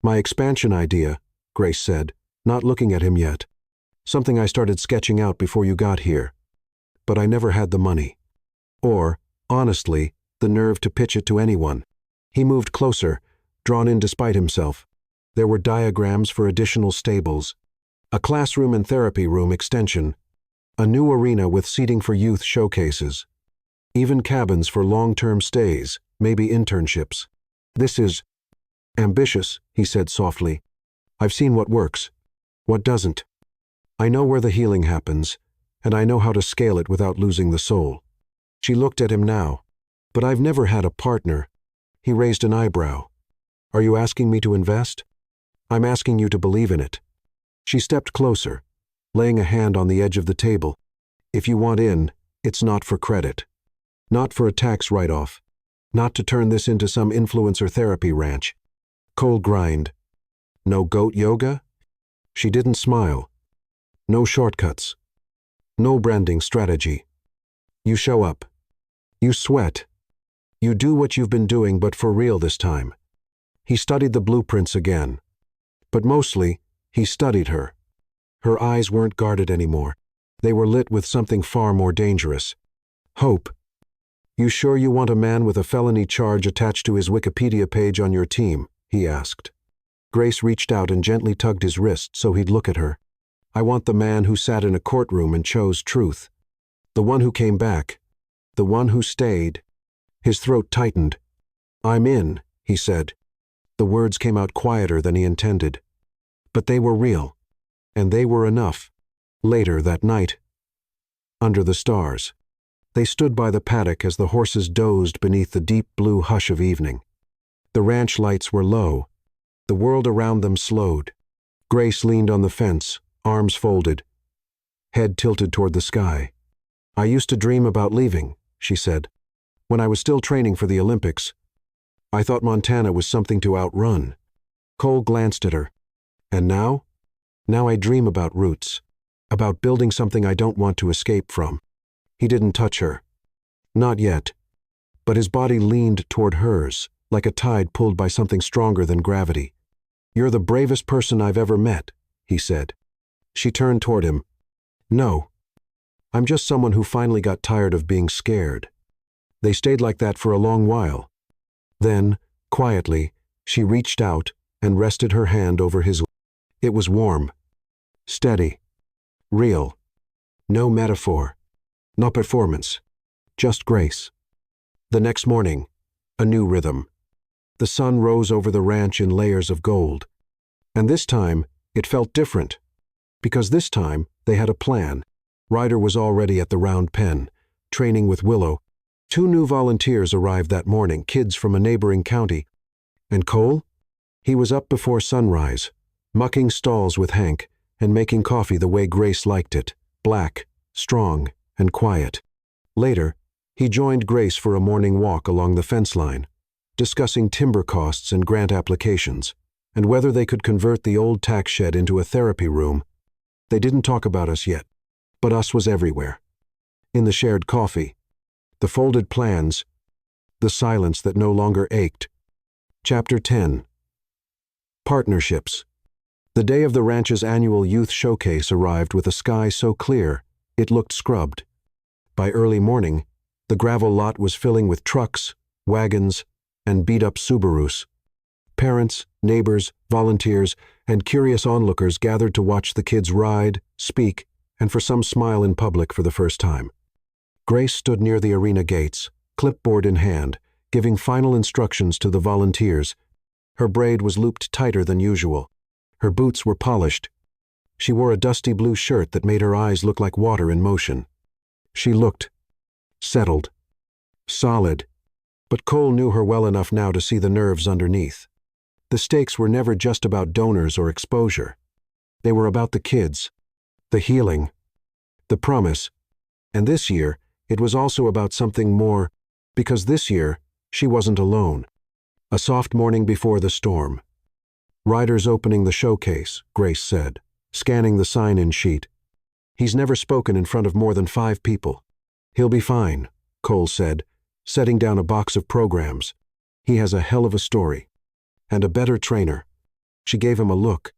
"My expansion idea," Grace said, not looking at him yet. "Something I started sketching out before you got here. But I never had the money. Or, honestly, the nerve to pitch it to anyone." He moved closer, drawn in despite himself. There were diagrams for additional stables, a classroom and therapy room extension, a new arena with seating for youth showcases, even cabins for long-term stays, maybe internships. "This is ambitious," he said softly. "I've seen what works, what doesn't. I know where the healing happens, and I know how to scale it without losing the soul." She looked at him now. "But I've never had a partner." He raised an eyebrow. "Are you asking me to invest?" "I'm asking you to believe in it." She stepped closer, laying a hand on the edge of the table. "If you want in, it's not for credit. Not for a tax write-off. Not to turn this into some influencer therapy ranch." Cole grinned. "No goat yoga?" She didn't smile. "No shortcuts. No branding strategy. You show up. You sweat. You do what you've been doing, but for real this time." He studied the blueprints again. But mostly, he studied her. Her eyes weren't guarded anymore. They were lit with something far more dangerous. Hope. "You sure you want a man with a felony charge attached to his Wikipedia page on your team?" he asked. Grace reached out and gently tugged his wrist so he'd look at her. "I want the man who sat in a courtroom and chose truth. The one who came back. The one who stayed." His throat tightened. "I'm in," he said. The words came out quieter than he intended. But they were real. And they were enough. Later that night, under the stars, they stood by the paddock as the horses dozed beneath the deep blue hush of evening. The ranch lights were low. The world around them slowed. Grace leaned on the fence, arms folded, head tilted toward the sky. "I used to dream about leaving," she said. "When I was still training for the Olympics. I thought Montana was something to outrun." Cole glanced at her. "And now? Now I dream about roots, about building something I don't want to escape from." He didn't touch her. Not yet. But his body leaned toward hers, like a tide pulled by something stronger than gravity. "You're the bravest person I've ever met," he said. She turned toward him. "No. I'm just someone who finally got tired of being scared." They stayed like that for a long while. Then, quietly, she reached out and rested her hand over his. It was warm, steady, real. No metaphor, no performance, just grace. The next morning, a new rhythm. The sun rose over the ranch in layers of gold. And this time, it felt different. Because this time, they had a plan. Ryder was already at the round pen, training with Willow. 2 new volunteers arrived that morning, kids from a neighboring county. And Cole? He was up before sunrise, mucking stalls with Hank and making coffee the way Grace liked it, black, strong, and quiet. Later, he joined Grace for a morning walk along the fence line, discussing timber costs and grant applications, and whether they could convert the old tack shed into a therapy room. They didn't talk about us yet, but us was everywhere. In the shared coffee, the folded plans, the silence that no longer ached. Chapter 10. Partnerships. The day of the ranch's annual youth showcase arrived with a sky so clear, it looked scrubbed. By early morning, the gravel lot was filling with trucks, wagons, and beat-up Subarus. Parents, neighbors, volunteers, and curious onlookers gathered to watch the kids ride, speak, and for some smile in public for the first time. Grace stood near the arena gates, clipboard in hand, giving final instructions to the volunteers. Her braid was looped tighter than usual. Her boots were polished. She wore a dusty blue shirt that made her eyes look like water in motion. She looked settled, solid, but Cole knew her well enough now to see the nerves underneath. The stakes were never just about donors or exposure. They were about the kids, the healing, the promise, and this year it was also about something more, because this year she wasn't alone. A soft morning before the storm. Ryder's opening the showcase, Grace said, scanning the sign-in sheet. He's never spoken in front of more than 5 people. He'll be fine, Cole said, setting down a box of programs. He has a hell of a story. And a better trainer. She gave him a look.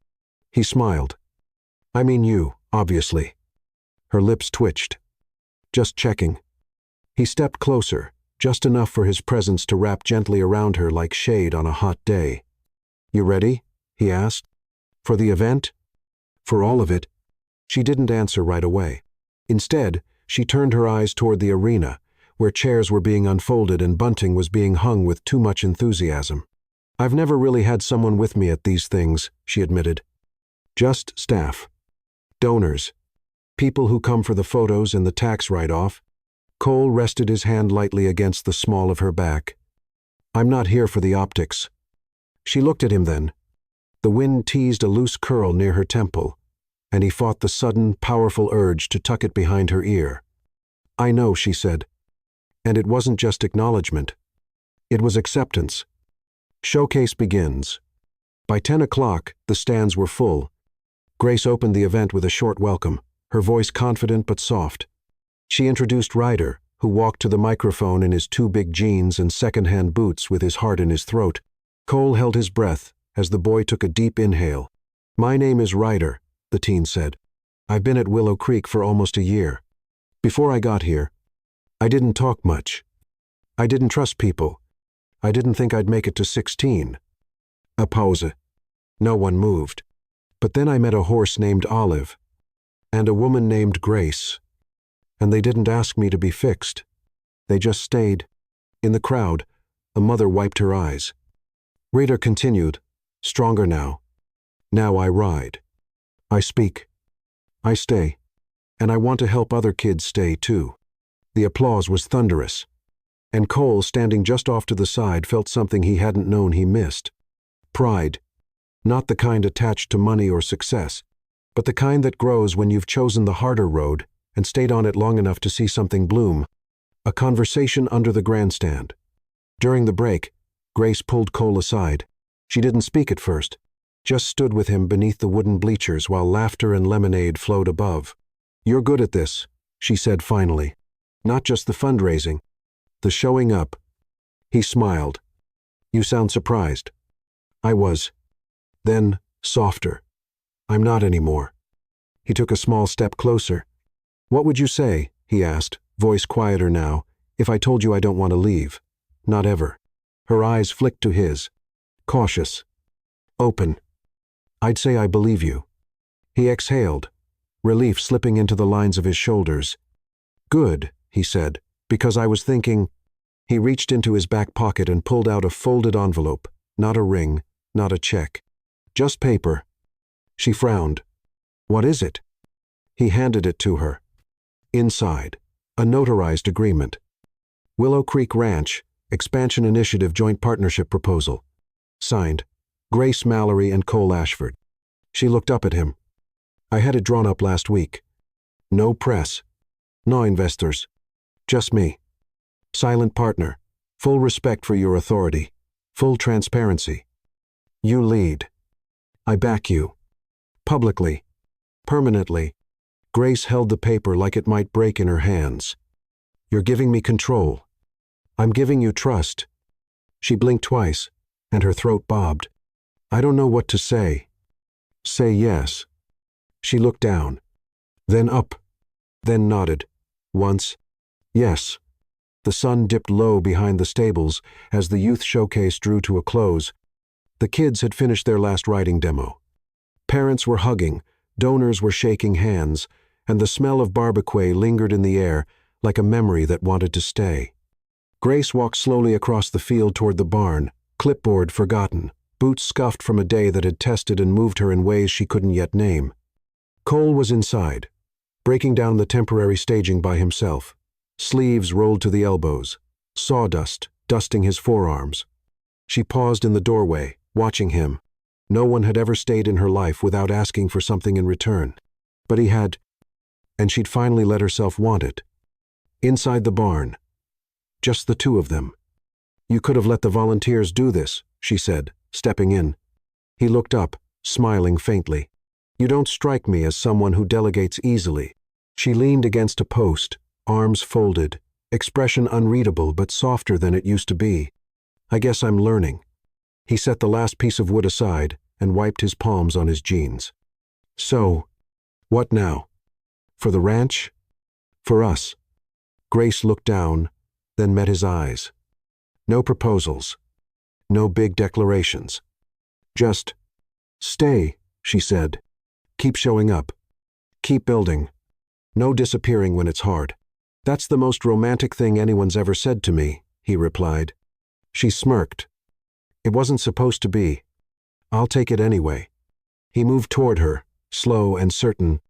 He smiled. I mean you, obviously. Her lips twitched. Just checking. He stepped closer, just enough for his presence to wrap gently around her like shade on a hot day. You ready? He asked. For the event? For all of it? She didn't answer right away. Instead, she turned her eyes toward the arena, where chairs were being unfolded and bunting was being hung with too much enthusiasm. I've never really had someone with me at these things, she admitted. Just staff. Donors. People who come for the photos and the tax write-off. Cole rested his hand lightly against the small of her back. I'm not here for the optics. She looked at him then. The wind teased a loose curl near her temple, and he fought the sudden, powerful urge to tuck it behind her ear. I know, she said. And it wasn't just acknowledgement. It was acceptance. Showcase begins. By 10 o'clock, the stands were full. Grace opened the event with a short welcome, her voice confident but soft. She introduced Ryder, who walked to the microphone in his 2 big jeans and second-hand boots with his heart in his throat. Cole held his breath as the boy took a deep inhale. My name is Ryder, the teen said. I've been at Willow Creek for almost a year. Before I got here, I didn't talk much. I didn't trust people. I didn't think I'd make it to 16. A pause. No one moved. But then I met a horse named Olive, and a woman named Grace. And they didn't ask me to be fixed. They just stayed. In the crowd, a mother wiped her eyes. Ryder continued, stronger now. Now I ride. I speak. I stay. And I want to help other kids stay too. The applause was thunderous. And Cole, standing just off to the side, felt something he hadn't known he missed. Pride. Not the kind attached to money or success, but the kind that grows when you've chosen the harder road and stayed on it long enough to see something bloom. A conversation under the grandstand. During the break, Grace pulled Cole aside. She didn't speak at first, just stood with him beneath the wooden bleachers while laughter and lemonade flowed above. You're good at this, she said finally. Not just the fundraising, the showing up. He smiled. You sound surprised. I was. Then, softer. I'm not anymore. He took a small step closer. What would you say, he asked, voice quieter now, if I told you I don't want to leave? Not ever. Her eyes flicked to his. Cautious. Open. I'd say I believe you. He exhaled, relief slipping into the lines of his shoulders. Good, he said, because I was thinking, He reached into his back pocket and pulled out a folded envelope, not a ring, not a check. Just paper. She frowned. What is it? He handed it to her. Inside, a notarized agreement. Willow Creek Ranch, Expansion Initiative Joint Partnership Proposal. Signed, Grace Mallory and Cole Ashford. She looked up at him. I had it drawn up last week. No press. No investors. Just me. Silent partner. Full respect for your authority. Full transparency. You lead. I back you. Publicly. Permanently. Grace held the paper like it might break in her hands. You're giving me control. I'm giving you trust. She blinked twice, and her throat bobbed. I don't know what to say. Say yes. She looked down, then up, then nodded. Once, yes. The sun dipped low behind the stables as the youth showcase drew to a close. The kids had finished their last riding demo. Parents were hugging, donors were shaking hands, and the smell of barbecue lingered in the air like a memory that wanted to stay. Grace walked slowly across the field toward the barn, clipboard forgotten, boots scuffed from a day that had tested and moved her in ways she couldn't yet name. Cole was inside, breaking down the temporary staging by himself, sleeves rolled to the elbows, sawdust dusting his forearms. She paused in the doorway, watching him. No one had ever stayed in her life without asking for something in return. But he had, and she'd finally let herself want it. Inside the barn, just the two of them. You could have let the volunteers do this, she said, stepping in. He looked up, smiling faintly. You don't strike me as someone who delegates easily. She leaned against a post, arms folded, expression unreadable but softer than it used to be. I guess I'm learning. He set the last piece of wood aside and wiped his palms on his jeans. So, what now? For the ranch? For us? Grace looked down, then met his eyes. No proposals. No big declarations. Just, stay, she said. Keep showing up. Keep building. No disappearing when it's hard. That's the most romantic thing anyone's ever said to me, he replied. She smirked. It wasn't supposed to be. I'll take it anyway. He moved toward her, slow and certain.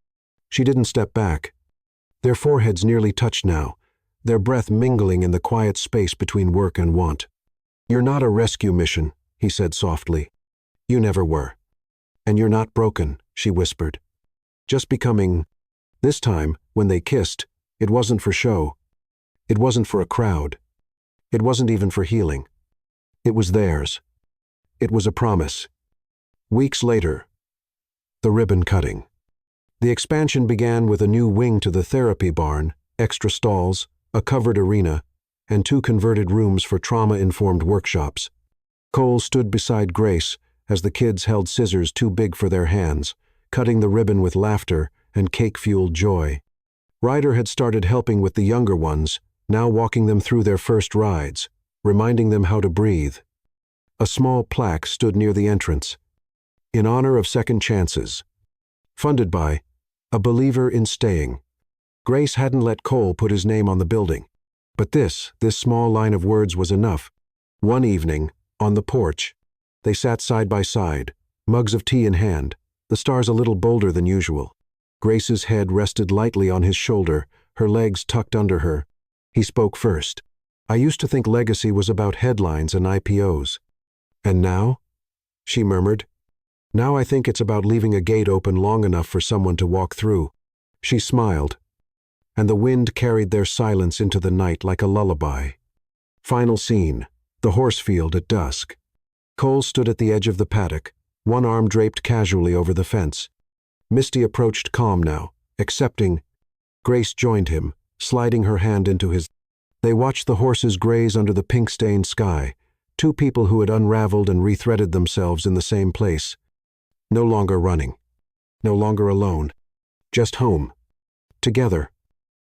She didn't step back. Their foreheads nearly touched now, their breath mingling in the quiet space between work and want. You're not a rescue mission, he said softly. You never were. And you're not broken, she whispered. Just becoming. This time, when they kissed, it wasn't for show. It wasn't for a crowd. It wasn't even for healing. It was theirs. It was a promise. Weeks later, the ribbon cutting. The expansion began with a new wing to the therapy barn, extra stalls, a covered arena, and 2 converted rooms for trauma-informed workshops. Cole stood beside Grace as the kids held scissors too big for their hands, cutting the ribbon with laughter and cake-fueled joy. Ryder had started helping with the younger ones, now walking them through their first rides, reminding them how to breathe. A small plaque stood near the entrance. In honor of second chances. Funded by a believer in staying. Grace hadn't let Cole put his name on the building. But this small line of words was enough. One evening, on the porch, they sat side by side, mugs of tea in hand, the stars a little bolder than usual. Grace's head rested lightly on his shoulder, her legs tucked under her. He spoke first. I used to think legacy was about headlines and IPOs. And now? She murmured. Now I think it's about leaving a gate open long enough for someone to walk through. She smiled, and the wind carried their silence into the night like a lullaby. Final scene, the horse field at dusk. Cole stood at the edge of the paddock, one arm draped casually over the fence. Misty approached calm now, accepting. Grace joined him, sliding her hand into his. They watched the horses graze under the pink-stained sky, 2 people who had unraveled and rethreaded themselves in the same place. No longer running. No longer alone. Just home. Together.